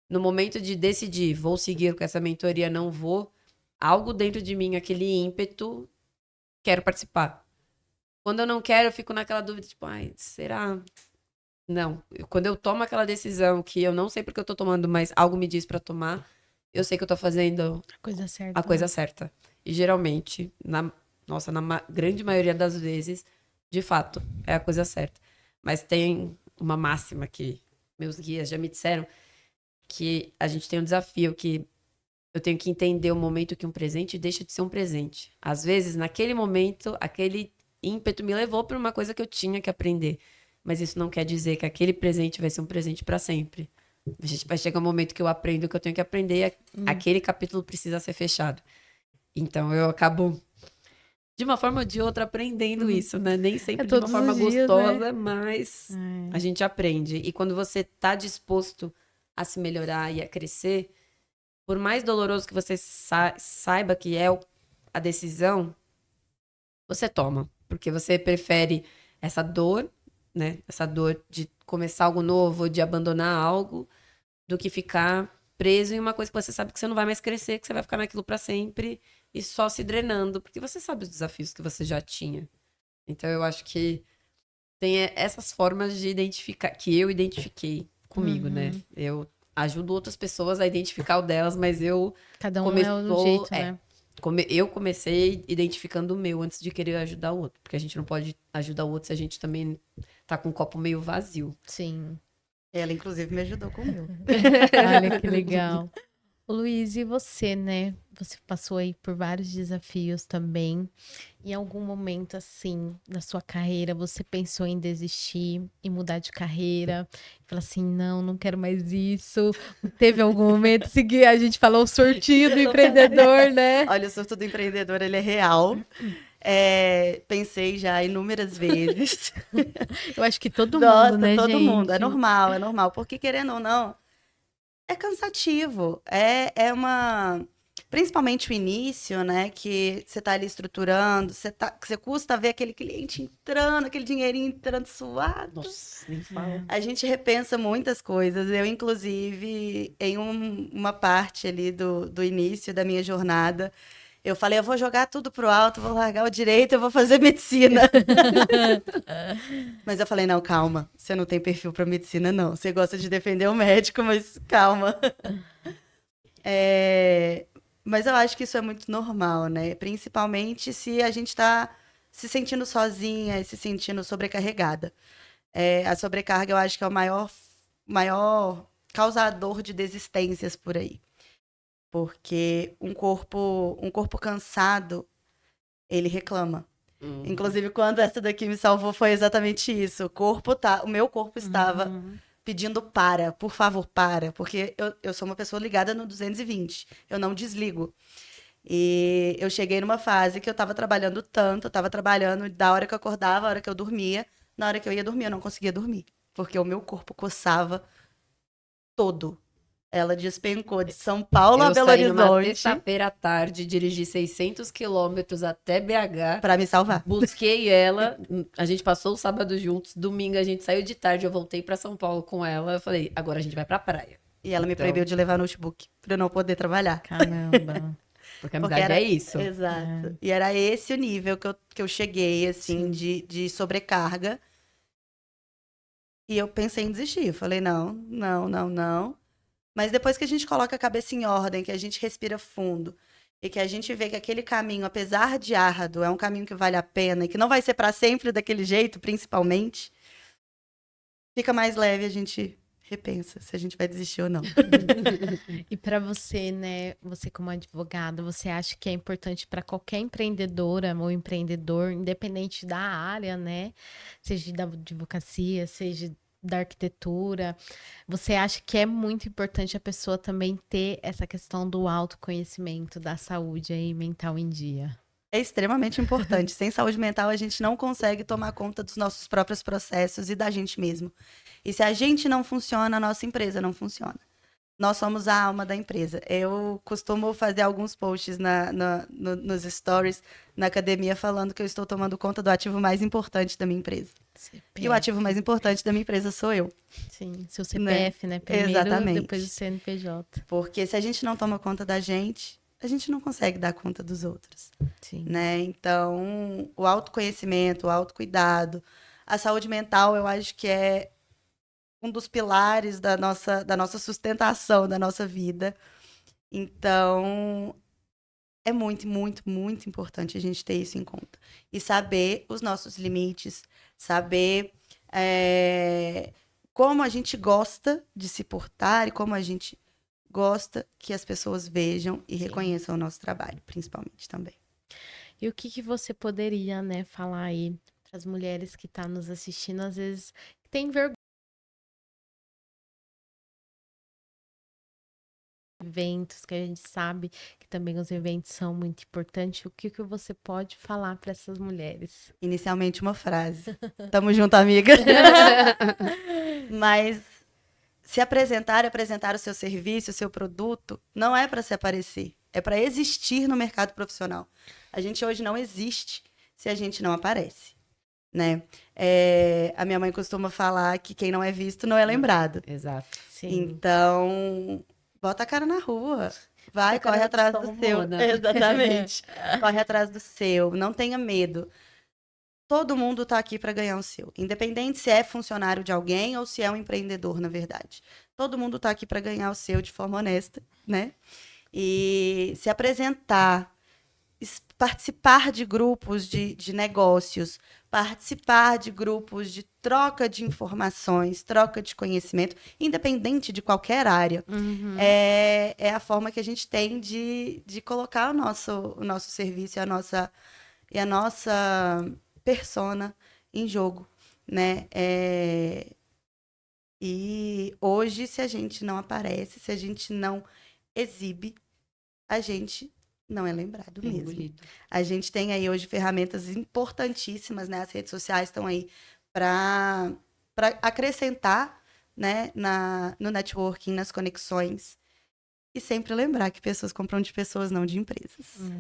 No momento de decidir, vou seguir com essa mentoria, não vou, algo dentro de mim, aquele ímpeto, quero participar. Quando eu não quero, eu fico naquela dúvida, tipo, ai, será? Não. Quando eu tomo aquela decisão que eu não sei porque eu tô tomando, mas algo me diz pra tomar, eu sei que eu tô fazendo Coisa a certa, coisa né? certa. E geralmente, nossa, grande maioria das vezes, de fato, é a coisa certa. Mas tem uma máxima que meus guias já me disseram, que a gente tem um desafio que eu tenho que entender o momento que um presente deixa de ser um presente. Às vezes, naquele momento, aquele ímpeto me levou para uma coisa que eu tinha que aprender. Mas isso não quer dizer que aquele presente vai ser um presente para sempre. A gente vai chegar um momento que eu aprendo o que eu tenho que aprender e Hum. aquele capítulo precisa ser fechado. Então eu acabo, de uma forma ou de outra, aprendendo Uhum. isso, né? Nem É sempre de uma todos forma os dias, né? gostosa, mas a É. gente aprende. E quando você tá disposto a se melhorar e a crescer, por mais doloroso que você saiba que é a decisão, você toma. Porque você prefere essa dor, né? Essa dor de começar algo novo, de abandonar algo, do que ficar preso em uma coisa que você sabe que você não vai mais crescer, que você vai ficar naquilo para sempre e só se drenando, porque você sabe os desafios que você já tinha. Então eu acho que tem essas formas de identificar, que eu identifiquei comigo, né? Uhum. Eu ajudo outras pessoas a identificar o delas, mas Cada um é um começou, jeito, né? eu comecei identificando o meu antes de querer ajudar o outro, porque a gente não pode ajudar o outro se a gente também tá com o copo meio vazio. Sim. Ela, inclusive, me ajudou com o meu. Olha que legal. Ô, Luiz, e você, né? Você passou aí por vários desafios também. Em algum momento, assim, na sua carreira, você pensou em desistir e mudar de carreira? Falar assim, não, não quero mais isso. Teve algum momento, assim, que a gente falou o sortinho do empreendedor, né? Olha, o surto do empreendedor, ele é real. Pensei já inúmeras vezes. Eu acho que todo mundo, Nossa, né, todo mundo. É gente? normal, é normal. Porque, querendo ou não, é cansativo. É uma. Principalmente o início, né? Que você tá ali estruturando, que você custa ver aquele cliente entrando, aquele dinheirinho entrando suado. Nossa, nem fala. A gente repensa muitas coisas. Eu, inclusive, em uma parte ali do início da minha jornada, eu falei, eu vou jogar tudo pro alto, vou largar o direito, eu vou fazer medicina. Mas eu falei, não, calma, você não tem perfil para medicina, não. Você gosta de defender o médico, mas calma. É, Mas eu acho que isso é muito normal, né? Principalmente se a gente está se sentindo sozinha e se sentindo sobrecarregada. A sobrecarga eu acho que é o maior causador de desistências por aí. Porque um corpo cansado, ele reclama. Inclusive, quando essa daqui me salvou, foi exatamente isso. O meu corpo estava pedindo por favor, para, porque eu sou uma pessoa ligada no 220, eu não desligo. E eu cheguei numa fase que eu estava trabalhando tanto, eu estava trabalhando da hora que eu acordava, a hora que eu dormia, na hora que eu ia dormir, eu não conseguia dormir, porque o meu corpo coçava todo. Ela despencou de São Paulo a Eu Belo saí numa Horizonte sexta-feira à tarde, dirigi 600 quilômetros até BH, para me salvar. busquei ela, a gente passou o sábado juntos, domingo a gente saiu de tarde, eu voltei pra São Paulo com ela, eu falei, agora a gente vai pra praia. E ela me Então, proibiu de levar notebook para eu não poder trabalhar. Caramba. porque a Porque amizade era. é isso. Exato. E era esse o nível que eu cheguei, assim, Sim. de sobrecarga. E eu pensei em desistir. Eu falei, não, não, não, não. Mas depois que a gente coloca a cabeça em ordem, que a gente respira fundo e que a gente vê que aquele caminho, apesar de árduo, é um caminho que vale a pena e que não vai ser para sempre daquele jeito, principalmente, fica mais leve, a gente repensa se a gente vai desistir ou não. E para você, né, você como advogada, você acha que é importante para qualquer empreendedora ou empreendedor, independente da área, né, seja da advocacia, seja da arquitetura, você acha que é muito importante a pessoa também ter essa questão do autoconhecimento, da saúde aí mental em dia? É extremamente importante. Sem saúde mental, a gente não consegue tomar conta dos nossos próprios processos e da gente mesmo. E se a gente não funciona, a nossa empresa não funciona. Nós somos a alma da empresa. Eu costumo fazer alguns posts nos stories na academia falando que eu estou tomando conta do ativo mais importante da minha empresa. E o ativo mais importante da minha empresa sou eu, Sim, seu né? CPF, né? Primeiro, depois o Exatamente. CNPJ. Porque se a gente não toma conta da gente, a gente não consegue dar conta dos outros, Sim. né? Então, o autoconhecimento, o autocuidado, a saúde mental, eu acho que é um dos pilares da nossa sustentação, da nossa vida. Então, é muito, muito, muito importante a gente ter isso em conta. E saber os nossos limites, saber como a gente gosta de se portar e como a gente gosta que as pessoas vejam e Sim. reconheçam o nosso trabalho, principalmente também. E o que que você poderia, né, falar aí para as mulheres que estão nos assistindo, às vezes tem vergonha de eventos, que a gente sabe que também os eventos são muito importantes. O que que você pode falar para essas mulheres? Inicialmente, uma frase. Tamo junto, amiga. Mas se apresentar o seu serviço, o seu produto, não é para se aparecer, é para existir no mercado profissional. A gente hoje não existe se a gente não aparece, né? A minha mãe costuma falar que quem não é visto não é lembrado. Exato. Sim. Então, bota a cara na rua. Vai, Bota a cara corre na atrás pistola, do seu. Mona. Exatamente. Corre atrás do seu. Não tenha medo. Todo mundo está aqui para ganhar o seu. Independente se é funcionário de alguém ou se é um empreendedor, na verdade. Todo mundo está aqui para ganhar o seu de forma honesta, né? E se apresentar, participar de grupos de negócios, participar de grupos de troca de informações, troca de conhecimento, independente de qualquer área, Uhum. é a forma que a gente tem de colocar o nosso serviço e a nossa persona em jogo, né? E hoje, se a gente não aparece, se a gente não exibe, a gente não é lembrado mesmo. Engolido. A gente tem aí hoje ferramentas importantíssimas, né? As redes sociais estão aí para acrescentar, né, no networking, nas conexões. E sempre lembrar que pessoas compram de pessoas, não de empresas.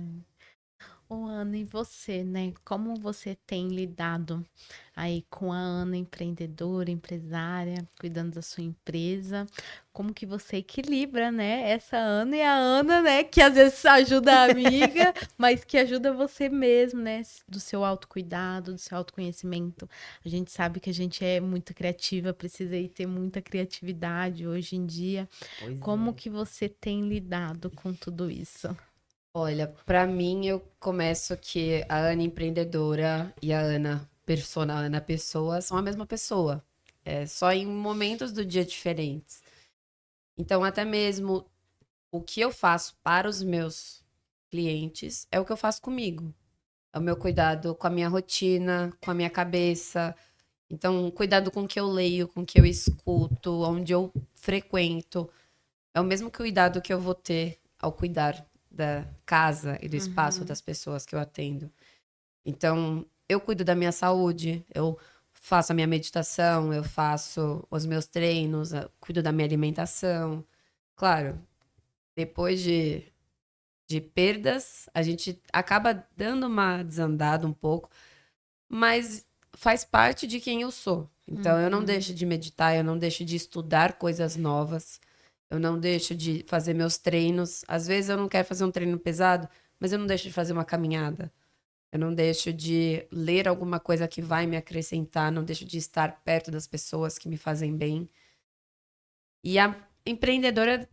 Ô, Ana, e você, né? Como você tem lidado aí com a Ana empreendedora, empresária, cuidando da sua empresa? Como que você equilibra, né? Essa Ana e a Ana, né? Que às vezes ajuda a amiga, mas que ajuda você mesmo, né? Do seu autocuidado, do seu autoconhecimento. A gente sabe que a gente é muito criativa, precisa aí ter muita criatividade hoje em dia. Pois Como é. que você tem lidado com tudo isso? Olha, pra mim eu começo que a Ana empreendedora e a Ana persona, a Ana pessoa são a mesma pessoa. É só em momentos do dia diferentes. Então, até mesmo o que eu faço para os meus clientes é o que eu faço comigo. É o meu cuidado com a minha rotina, com a minha cabeça. Então, cuidado com o que eu leio, com o que eu escuto, onde eu frequento. É o mesmo cuidado que eu vou ter ao cuidar da casa e do espaço Uhum. das pessoas que eu atendo. Então, eu cuido da minha saúde, eu faço a minha meditação, eu faço os meus treinos, eu cuido da minha alimentação. Claro, depois de perdas, a gente acaba dando uma desandada um pouco, mas faz parte de quem eu sou. Então, eu não Uhum. deixo de meditar, eu não deixo de estudar coisas novas, eu não deixo de fazer meus treinos. Às vezes eu não quero fazer um treino pesado, mas eu não deixo de fazer uma caminhada. Eu não deixo de ler alguma coisa que vai me acrescentar, não deixo de estar perto das pessoas que me fazem bem. E a empreendedora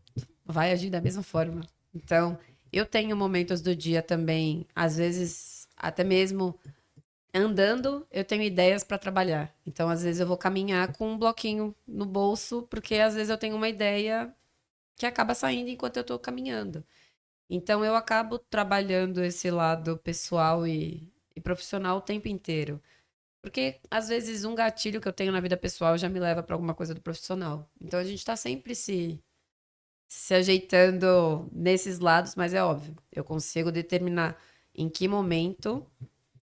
vai agir da mesma forma. Então, eu tenho momentos do dia também, às vezes, até mesmo andando, eu tenho ideias para trabalhar. Então, às vezes, eu vou caminhar com um bloquinho no bolso, porque às vezes eu tenho uma ideia que acaba saindo enquanto eu estou caminhando. Então, eu acabo trabalhando esse lado pessoal e profissional o tempo inteiro. Porque, às vezes, um gatilho que eu tenho na vida pessoal já me leva para alguma coisa do profissional. Então, a gente está sempre se ajeitando nesses lados, mas é óbvio, eu consigo determinar em que momento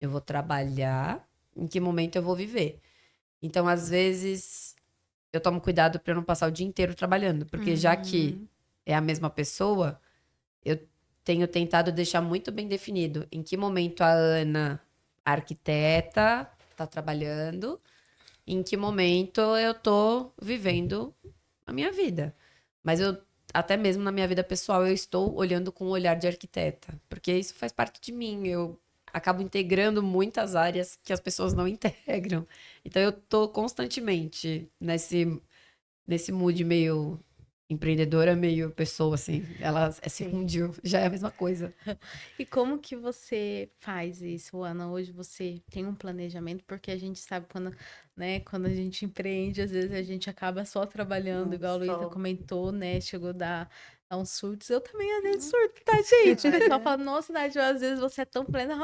eu vou trabalhar, em que momento eu vou viver. Então, às vezes, eu tomo cuidado para eu não passar o dia inteiro trabalhando, porque já que Uhum. é a mesma pessoa, eu tenho tentado deixar muito bem definido em que momento a Ana, a arquiteta, está trabalhando, em que momento eu tô vivendo a minha vida. Mas eu, até mesmo na minha vida pessoal, eu estou olhando com o olhar de arquiteta, porque isso faz parte de mim. Eu acabo integrando muitas áreas que as pessoas não integram. Então eu tô constantemente nesse mood meio empreendedora, meio pessoa, assim. Ela se Sim. fundiu, já é a mesma coisa. E como que você faz isso, Ana? Hoje você tem um planejamento, porque a gente sabe quando, né, quando a gente empreende, às vezes a gente acaba só trabalhando, Não igual a Luísa só. comentou, né? Chegou a dar uns surtos. Eu também às vezes surto, tá, gente? O pessoal fala, nossa, Nádia, às vezes você é tão plena.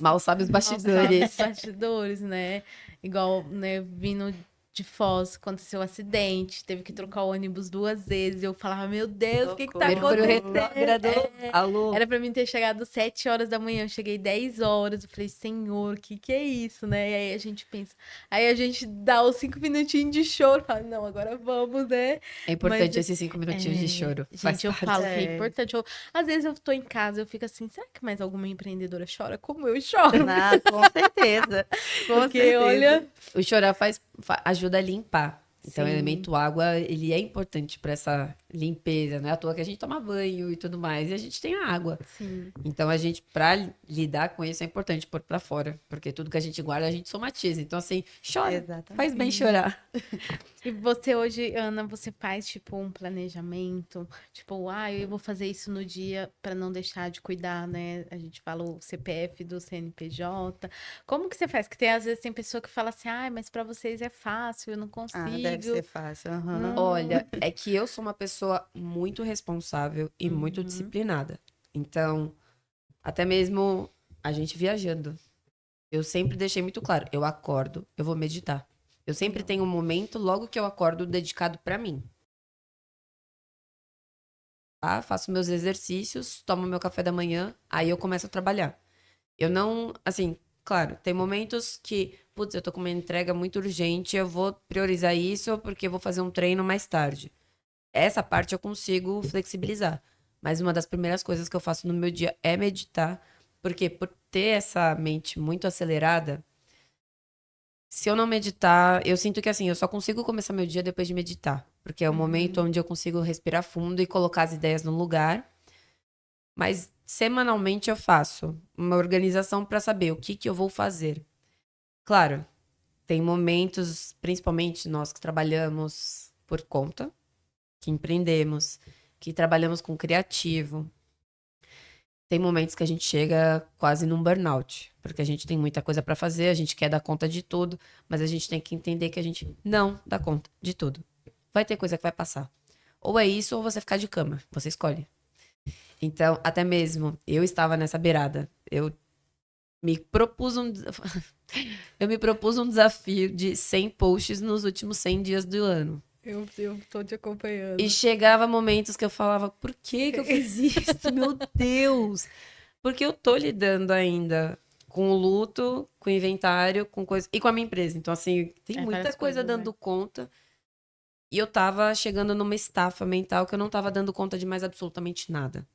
Mal sabe os Mal sabe os bastidores. bastidores, né? Igual, né, vindo de Foz, aconteceu um acidente, teve que trocar o ônibus 2 vezes. Eu falava, meu Deus, o que que tá Mercúrio acontecendo? retrógrado. Alô? Era pra mim ter chegado 7 horas da manhã, eu cheguei 10 horas. Eu falei, Senhor, o que que é isso, né? E aí a gente pensa, aí a gente dá os 5 minutinhos de choro, fala, não, agora vamos, né? É Mas, importante esses 5 minutinhos de choro. Faz gente, eu parte. falo que é É. importante. Às vezes eu tô em casa, eu fico assim, será que mais alguma empreendedora chora como eu choro? Ah, com certeza. Com Porque, certeza. olha, O chorar ajuda a limpar. Então, o sim, elemento água, ele é importante para essa limpeza, não é à toa que a gente toma banho e tudo mais, e a gente tem a água. sim. Então, a gente, para lidar com isso, é importante pôr para fora, porque tudo que a gente guarda, a gente somatiza. Então, assim, chora, faz bem Exatamente. chorar. E você hoje, Ana, você faz tipo um planejamento, tipo, eu vou fazer isso no dia para não deixar de cuidar, né? A gente fala o CPF do CNPJ. Como que você faz? Que tem às vezes tem pessoa que fala assim: "Ai, mas para vocês é fácil, eu não Ah, deve ser consigo". fácil. Aham. Não. Olha, é que eu sou uma pessoa muito responsável e muito Uhum. disciplinada. Então, até mesmo a gente viajando. Eu sempre deixei muito claro, eu acordo, eu vou meditar. Eu sempre tenho um momento, logo que eu acordo, dedicado pra mim. Tá? Faço meus exercícios, tomo meu café da manhã, aí eu começo a trabalhar. Eu não, assim, claro, tem momentos que, putz, eu tô com uma entrega muito urgente, eu vou priorizar isso porque eu vou fazer um treino mais tarde. essa parte eu consigo flexibilizar. Mas uma das primeiras coisas que eu faço no meu dia é meditar, porque por ter essa mente muito acelerada, se eu não meditar, eu sinto que assim, eu só consigo começar meu dia depois de meditar, porque é o momento onde eu consigo respirar fundo e colocar as ideias no lugar. Mas semanalmente eu faço uma organização para saber o que que eu vou fazer. Claro, tem momentos, principalmente nós que trabalhamos por conta, que empreendemos, que trabalhamos com criativo. Tem momentos que a gente chega quase num burnout, porque a gente tem muita coisa para fazer, a gente quer dar conta de tudo, mas a gente tem que entender que a gente não dá conta de tudo. Vai ter coisa que vai passar. Ou é isso, ou você ficar de cama. Você escolhe. Então, até mesmo, eu estava nessa beirada. Me propus um, eu me propus um desafio de 100 posts nos últimos 100 dias do ano. Eu tô te acompanhando. E chegava momentos que eu falava, por que que eu fiz isso? Meu Deus! Porque eu tô lidando ainda com o luto, com o inventário, com coisa e com a minha empresa. Então, assim, tem muita várias coisa coisas, dando né? conta. E eu tava chegando numa estafa mental que eu não tava dando conta de mais absolutamente nada.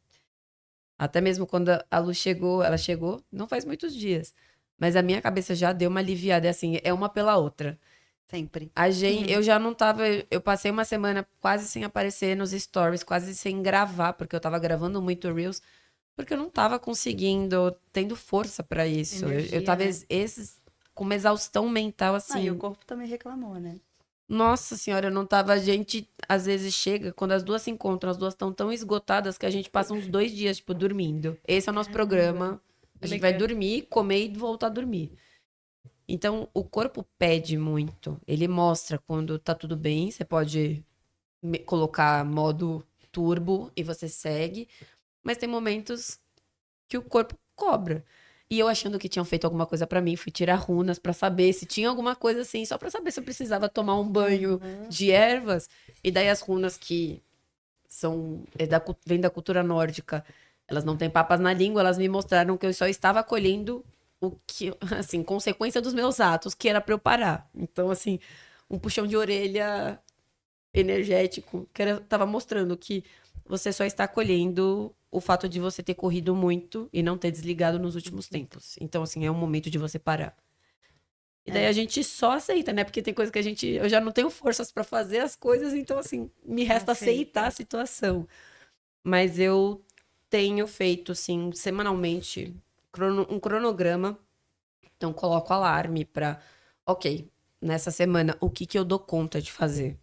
Até mesmo quando a Lu chegou, ela chegou, não faz muitos dias. Mas a minha cabeça já deu uma aliviada, é assim, é uma pela outra. Sempre. A gente, eu já não tava, eu passei uma semana quase sem aparecer nos stories, quase sem gravar, porque eu tava gravando muito Reels, porque eu não tava conseguindo, tendo força pra isso. Energia, Eu tava né? com uma exaustão mental Ah, assim. e o corpo também reclamou, né? Nossa senhora, eu não tava. A gente às vezes chega, quando as duas se encontram, as duas estão tão esgotadas que a gente passa uns 2 dias, tipo, dormindo. Esse é o nosso Caramba. programa. A gente vai Legal. dormir, comer e voltar a dormir. Então, o corpo pede muito. Ele mostra quando tá tudo bem. Você pode colocar modo turbo e você segue. Mas tem momentos que o corpo cobra. E eu achando que tinham feito alguma coisa pra mim, fui tirar runas pra saber se tinha alguma coisa assim, só pra saber se eu precisava tomar um banho de ervas. E daí as runas que são vêm da cultura nórdica, elas não têm papas na língua, elas me mostraram que eu só estava colhendo o que, assim, consequência dos meus atos, que era pra eu parar. Então, assim, um puxão de orelha energético, que tava mostrando que você só está colhendo o fato de você ter corrido muito e não ter desligado nos últimos tempos. Então, assim, é um momento de você parar. E daí a gente só aceita, né? Porque tem coisa que eu já não tenho forças pra fazer as coisas, então, assim, me resta aceitar a situação. Mas eu tenho feito, assim, semanalmente, um cronograma. Então, coloco alarme pra, ok, nessa semana, o que que eu dou conta de fazer?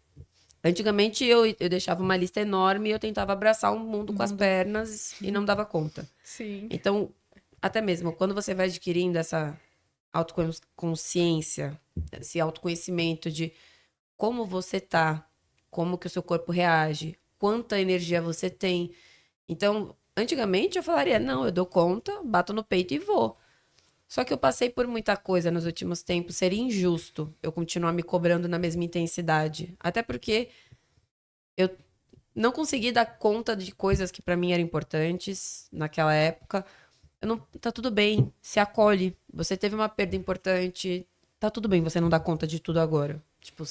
Antigamente eu deixava uma lista enorme e eu tentava abraçar o mundo com as pernas e não dava conta. Sim. Então, até mesmo quando você vai adquirindo essa autoconsciência, esse autoconhecimento de como você tá, como que o seu corpo reage, quanta energia você tem. Então, antigamente eu falaria, não, eu dou conta, bato no peito e vou. Só que eu passei por muita coisa nos últimos tempos, seria injusto eu continuar me cobrando na mesma intensidade. Até porque eu não consegui dar conta de coisas que pra mim eram importantes naquela época. Eu não, tá tudo bem, se acolhe. Você teve uma perda importante, tá tudo bem, você não dá conta de tudo agora. Tipo,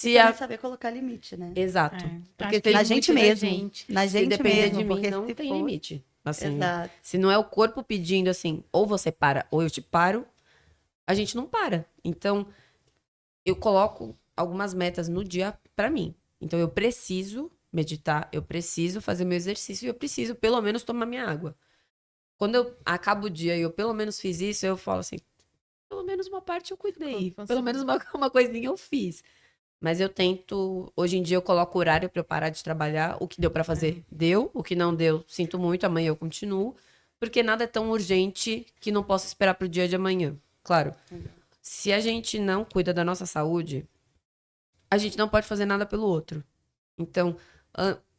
E também saber colocar limite, né? Exato. Porque Acho que Na tem gente muito da mesmo. gente. Na se gente depender mesmo, de mim, porque não se tem fosse... limite. Assim, Exato. se não é o corpo pedindo assim, ou você para, ou eu te paro, a gente não para. Então, eu coloco algumas metas no dia pra mim. Então, eu preciso meditar, eu preciso fazer meu exercício e eu preciso, pelo menos, tomar minha água. Quando eu acabo o dia e eu, pelo menos, fiz isso, eu falo assim, pelo menos uma parte eu cuidei. Pelo menos uma coisinha eu fiz. Mas eu tento, hoje em dia eu coloco horário pra eu parar de trabalhar. O que deu pra fazer, deu. O que não deu, sinto muito, amanhã eu continuo. Porque nada é tão urgente que não posso esperar pro dia de amanhã. Claro, se a gente não cuida da nossa saúde, a gente não pode fazer nada pelo outro. Então,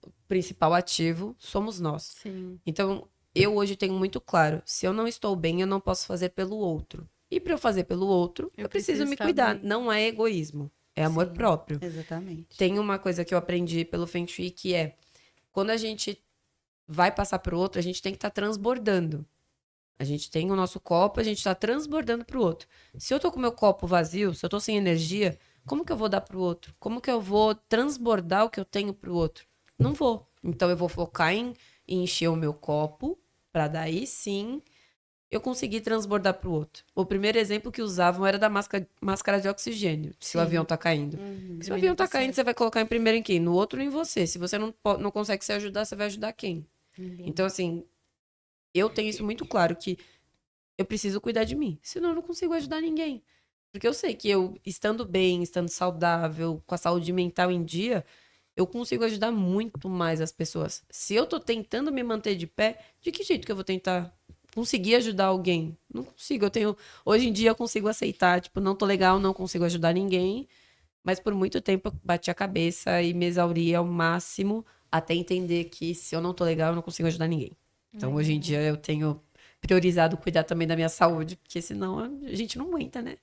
o principal ativo somos nós. Sim. Então, eu hoje tenho muito claro, se eu não estou bem, eu não posso fazer pelo outro. E para eu fazer pelo outro, eu preciso me estar cuidar. bem. Não é egoísmo, é amor Sim. próprio. Exatamente. Tem uma coisa que eu aprendi pelo Feng Shui que é, quando a gente vai passar pro outro, a gente tem que estar transbordando. A gente tem o nosso copo, a gente tá transbordando pro outro. Se eu tô com o meu copo vazio, se eu tô sem energia, como que eu vou dar pro outro? Como que eu vou transbordar o que eu tenho pro outro? Não vou. Então eu vou focar em encher o meu copo, para daí sim eu conseguir transbordar pro outro. O primeiro exemplo que usavam era da máscara de oxigênio, se o Sim. avião tá caindo. Uhum. Se o avião tá caindo, você vai colocar em primeiro em quem? No outro ou em você? Se você não consegue se ajudar, você vai ajudar quem? Ninguém. Então, assim, eu tenho isso muito claro, que eu preciso cuidar de mim. Senão eu não consigo ajudar ninguém. Porque eu sei que eu, estando bem, estando saudável, com a saúde mental em dia, eu consigo ajudar muito mais as pessoas. Se eu tô tentando me manter de pé, de que jeito que eu vou tentar conseguir ajudar alguém? Não consigo. Hoje em dia eu consigo aceitar, tipo, não tô legal, não consigo ajudar ninguém. Mas por muito tempo eu bati a cabeça e me exauri ao máximo até entender que se eu não tô legal, eu não consigo ajudar ninguém. Então hoje em dia eu tenho priorizado cuidar também da minha saúde, porque senão a gente não aguenta, né?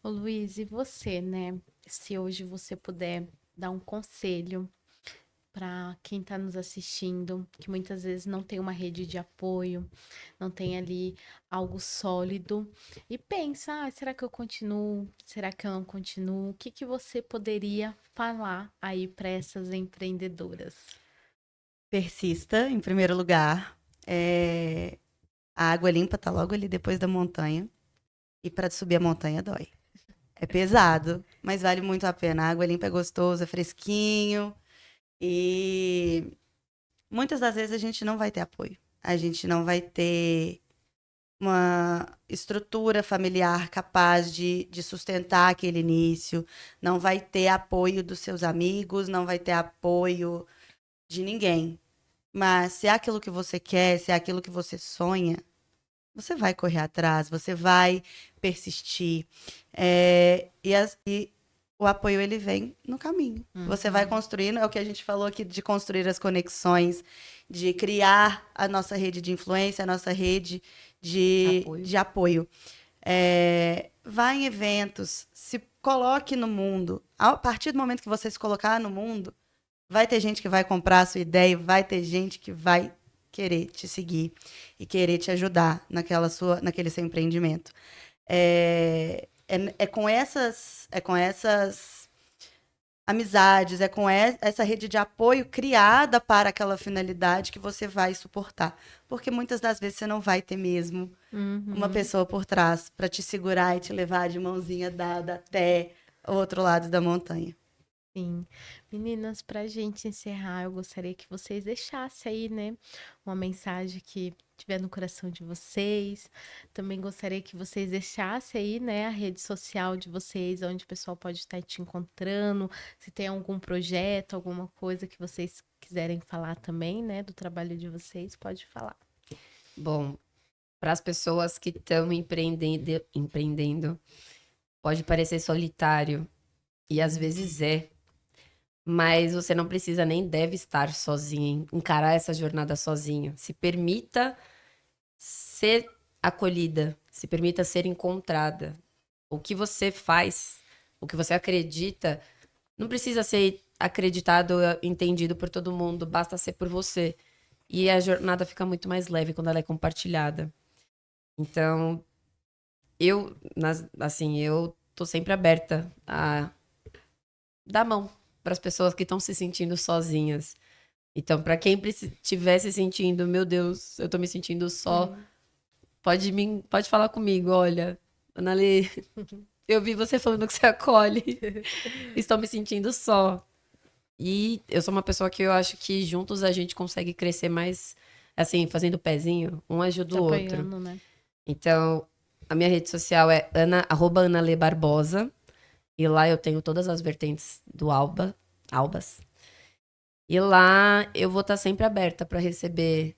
Ô Luiz, e você, né? Se hoje você puder dar um conselho para quem está nos assistindo, que muitas vezes não tem uma rede de apoio, não tem ali algo sólido, e pensa, será que eu continuo? Será que eu não continuo? O que que você poderia falar aí para essas empreendedoras? Persista, em primeiro lugar. A água limpa tá logo ali depois da montanha. E para subir a montanha dói. É pesado, mas vale muito a pena. A água limpa é gostoso, é fresquinho. E muitas das vezes a gente não vai ter apoio. A gente não vai ter uma estrutura familiar capaz de sustentar aquele início. Não vai ter apoio dos seus amigos, não vai ter apoio de ninguém. Mas se é aquilo que você quer, se é aquilo que você sonha, você vai correr atrás, você vai persistir. E o apoio ele vem no caminho. Você vai construindo, é o que a gente falou aqui de construir as conexões, de criar a nossa rede de influência, a nossa rede Apoio. de apoio. Vá em eventos, se coloque no mundo. A partir do momento que você se colocar no mundo, vai ter gente que vai comprar a sua ideia, vai ter gente que vai querer te seguir e querer te ajudar naquele seu empreendimento. É com essas amizades, é com essa rede de apoio criada para aquela finalidade que você vai suportar. Porque muitas das vezes você não vai ter mesmo uma pessoa por trás para te segurar e te levar de mãozinha dada até o outro lado da montanha. Sim. Meninas, para a gente encerrar, eu gostaria que vocês deixassem aí, né, uma mensagem que tiver no coração de vocês. Também gostaria que vocês deixassem aí, né, a rede social de vocês, onde o pessoal pode estar te encontrando, se tem algum projeto, alguma coisa que vocês quiserem falar também, né, do trabalho de vocês, pode falar. Bom, para as pessoas que estão empreendendo, pode parecer solitário, e às vezes é. Mas você não precisa nem deve estar sozinho, encarar essa jornada sozinho. Se permita ser acolhida, se permita ser encontrada. O que você faz, o que você acredita, não precisa ser acreditado, entendido por todo mundo, basta ser por você. E a jornada fica muito mais leve quando ela é compartilhada. Então, eu tô sempre aberta a dar mão para as pessoas que estão se sentindo sozinhas. Então, para quem estiver se sentindo, meu Deus, eu tô me sentindo só, pode falar comigo, olha, Anali, eu vi você falando que você acolhe. Estou me sentindo só. E eu sou uma pessoa que eu acho que juntos a gente consegue crescer mais, assim, fazendo pezinho, um ajuda Se o outro. apoiando, né? Então, a minha rede social é @AnaleBarbosa. E lá eu tenho todas as vertentes do Albas. E lá eu vou estar sempre aberta para receber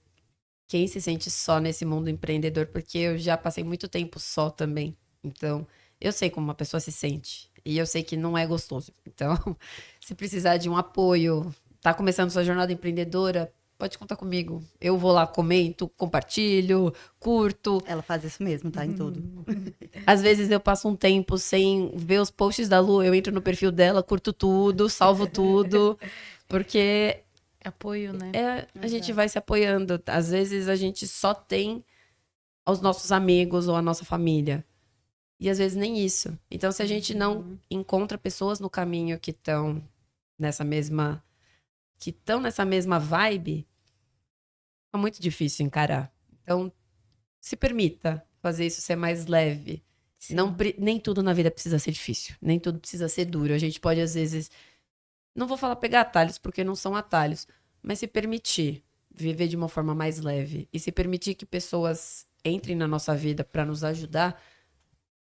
quem se sente só nesse mundo empreendedor, porque eu já passei muito tempo só também. Então, eu sei como uma pessoa se sente. E eu sei que não é gostoso. Então, se precisar de um apoio, tá começando sua jornada empreendedora, pode contar comigo. Eu vou lá, comento, compartilho, curto. Ela faz isso mesmo, tá? Em tudo. Às vezes eu passo um tempo sem ver os posts da Lu, eu entro no perfil dela, curto tudo, salvo tudo, porque Apoio, né? a gente vai se apoiando. Às vezes a gente só tem os nossos amigos ou a nossa família. E às vezes nem isso. Então, se a gente não encontra pessoas no caminho que estão nessa mesma vibe, é muito difícil encarar. Então, se permita fazer isso ser mais leve. Sim. Nem tudo na vida precisa ser difícil. Nem tudo precisa ser duro. A gente pode, às vezes, não vou falar pegar atalhos, porque não são atalhos, mas se permitir viver de uma forma mais leve e se permitir que pessoas entrem na nossa vida para nos ajudar,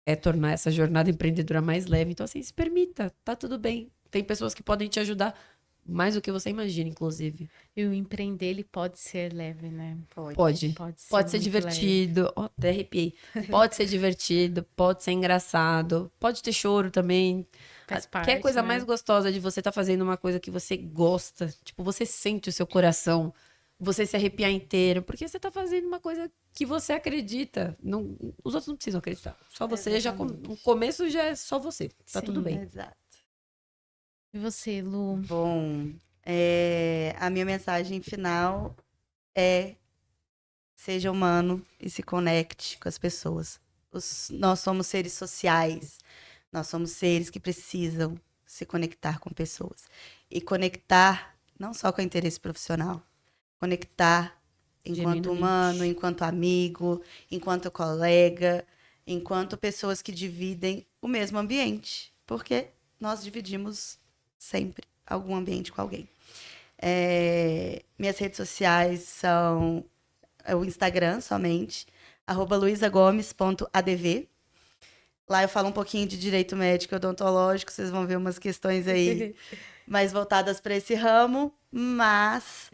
é tornar essa jornada empreendedora mais leve. Então, assim, se permita, tá tudo bem. Tem pessoas que podem te ajudar mais do que você imagina, inclusive. E o empreender, ele pode ser leve, né? Pode ser muito divertido. Ó, até arrepiei. Pode ser divertido, pode ser engraçado, pode ter choro também. Faz Que parte, é a coisa né? mais gostosa de você estar fazendo uma coisa que você gosta. Tipo, você sente o seu coração, você se arrepiar inteiro, porque você tá fazendo uma coisa que você acredita. Não, os outros não precisam acreditar. Só você Exatamente. no começo já é só você. Tá Sim. tudo bem. Exato. E você, Lu? Bom, a minha mensagem final é: seja humano e se conecte com as pessoas. Nós somos seres sociais, nós somos seres que precisam se conectar com pessoas. E conectar não só com interesse profissional, conectar enquanto Genuinamente. humano, enquanto amigo, enquanto colega, enquanto pessoas que dividem o mesmo ambiente. Porque nós dividimos sempre algum ambiente com alguém. Minhas redes sociais são o Instagram somente, @luisagomes.adv. Lá eu falo um pouquinho de direito médico e odontológico, vocês vão ver umas questões aí mais voltadas para esse ramo, mas,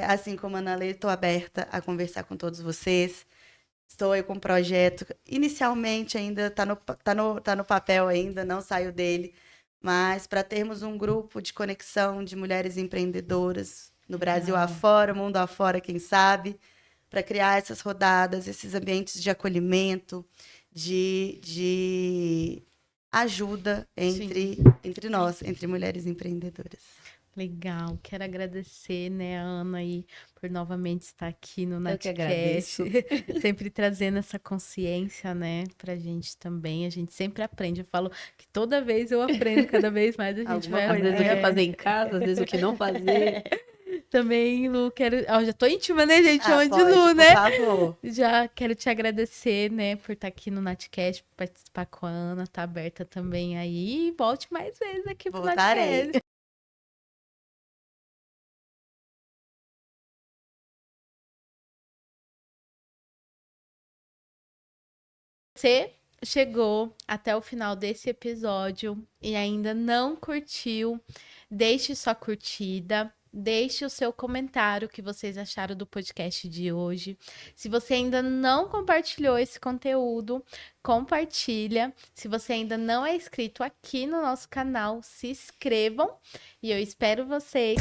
assim como a Ana Lê, estou aberta a conversar com todos vocês. Estou aí com um projeto, inicialmente ainda tá no papel ainda, não saiu dele, mas para termos um grupo de conexão de mulheres empreendedoras no Brasil afora, mundo afora, quem sabe, para criar essas rodadas, esses ambientes de acolhimento, de ajuda entre nós, entre mulheres empreendedoras. Legal, quero agradecer, né, a Ana, aí, por novamente estar aqui no Eu que Natcast, agradeço. sempre trazendo essa consciência, né, pra gente também, a gente sempre aprende, eu falo que toda vez eu aprendo, cada vez mais a gente Alguma vai... Às vezes o que é. fazer em casa, às vezes o que não fazer. Também, Lu, quero... Ó, já tô íntima, né, gente, chamando de Pode, Lu, por né? favor. Já quero te agradecer, né, por estar aqui no Natcast, por participar com a Ana, tá aberta também aí, e volte mais vezes aqui pro Voltarei. Natcast. Você chegou até o final desse episódio e ainda não curtiu, deixe sua curtida, deixe o seu comentário o que vocês acharam do podcast de hoje. Se você ainda não compartilhou esse conteúdo, compartilha. Se você ainda não é inscrito aqui no nosso canal, se inscrevam e eu espero vocês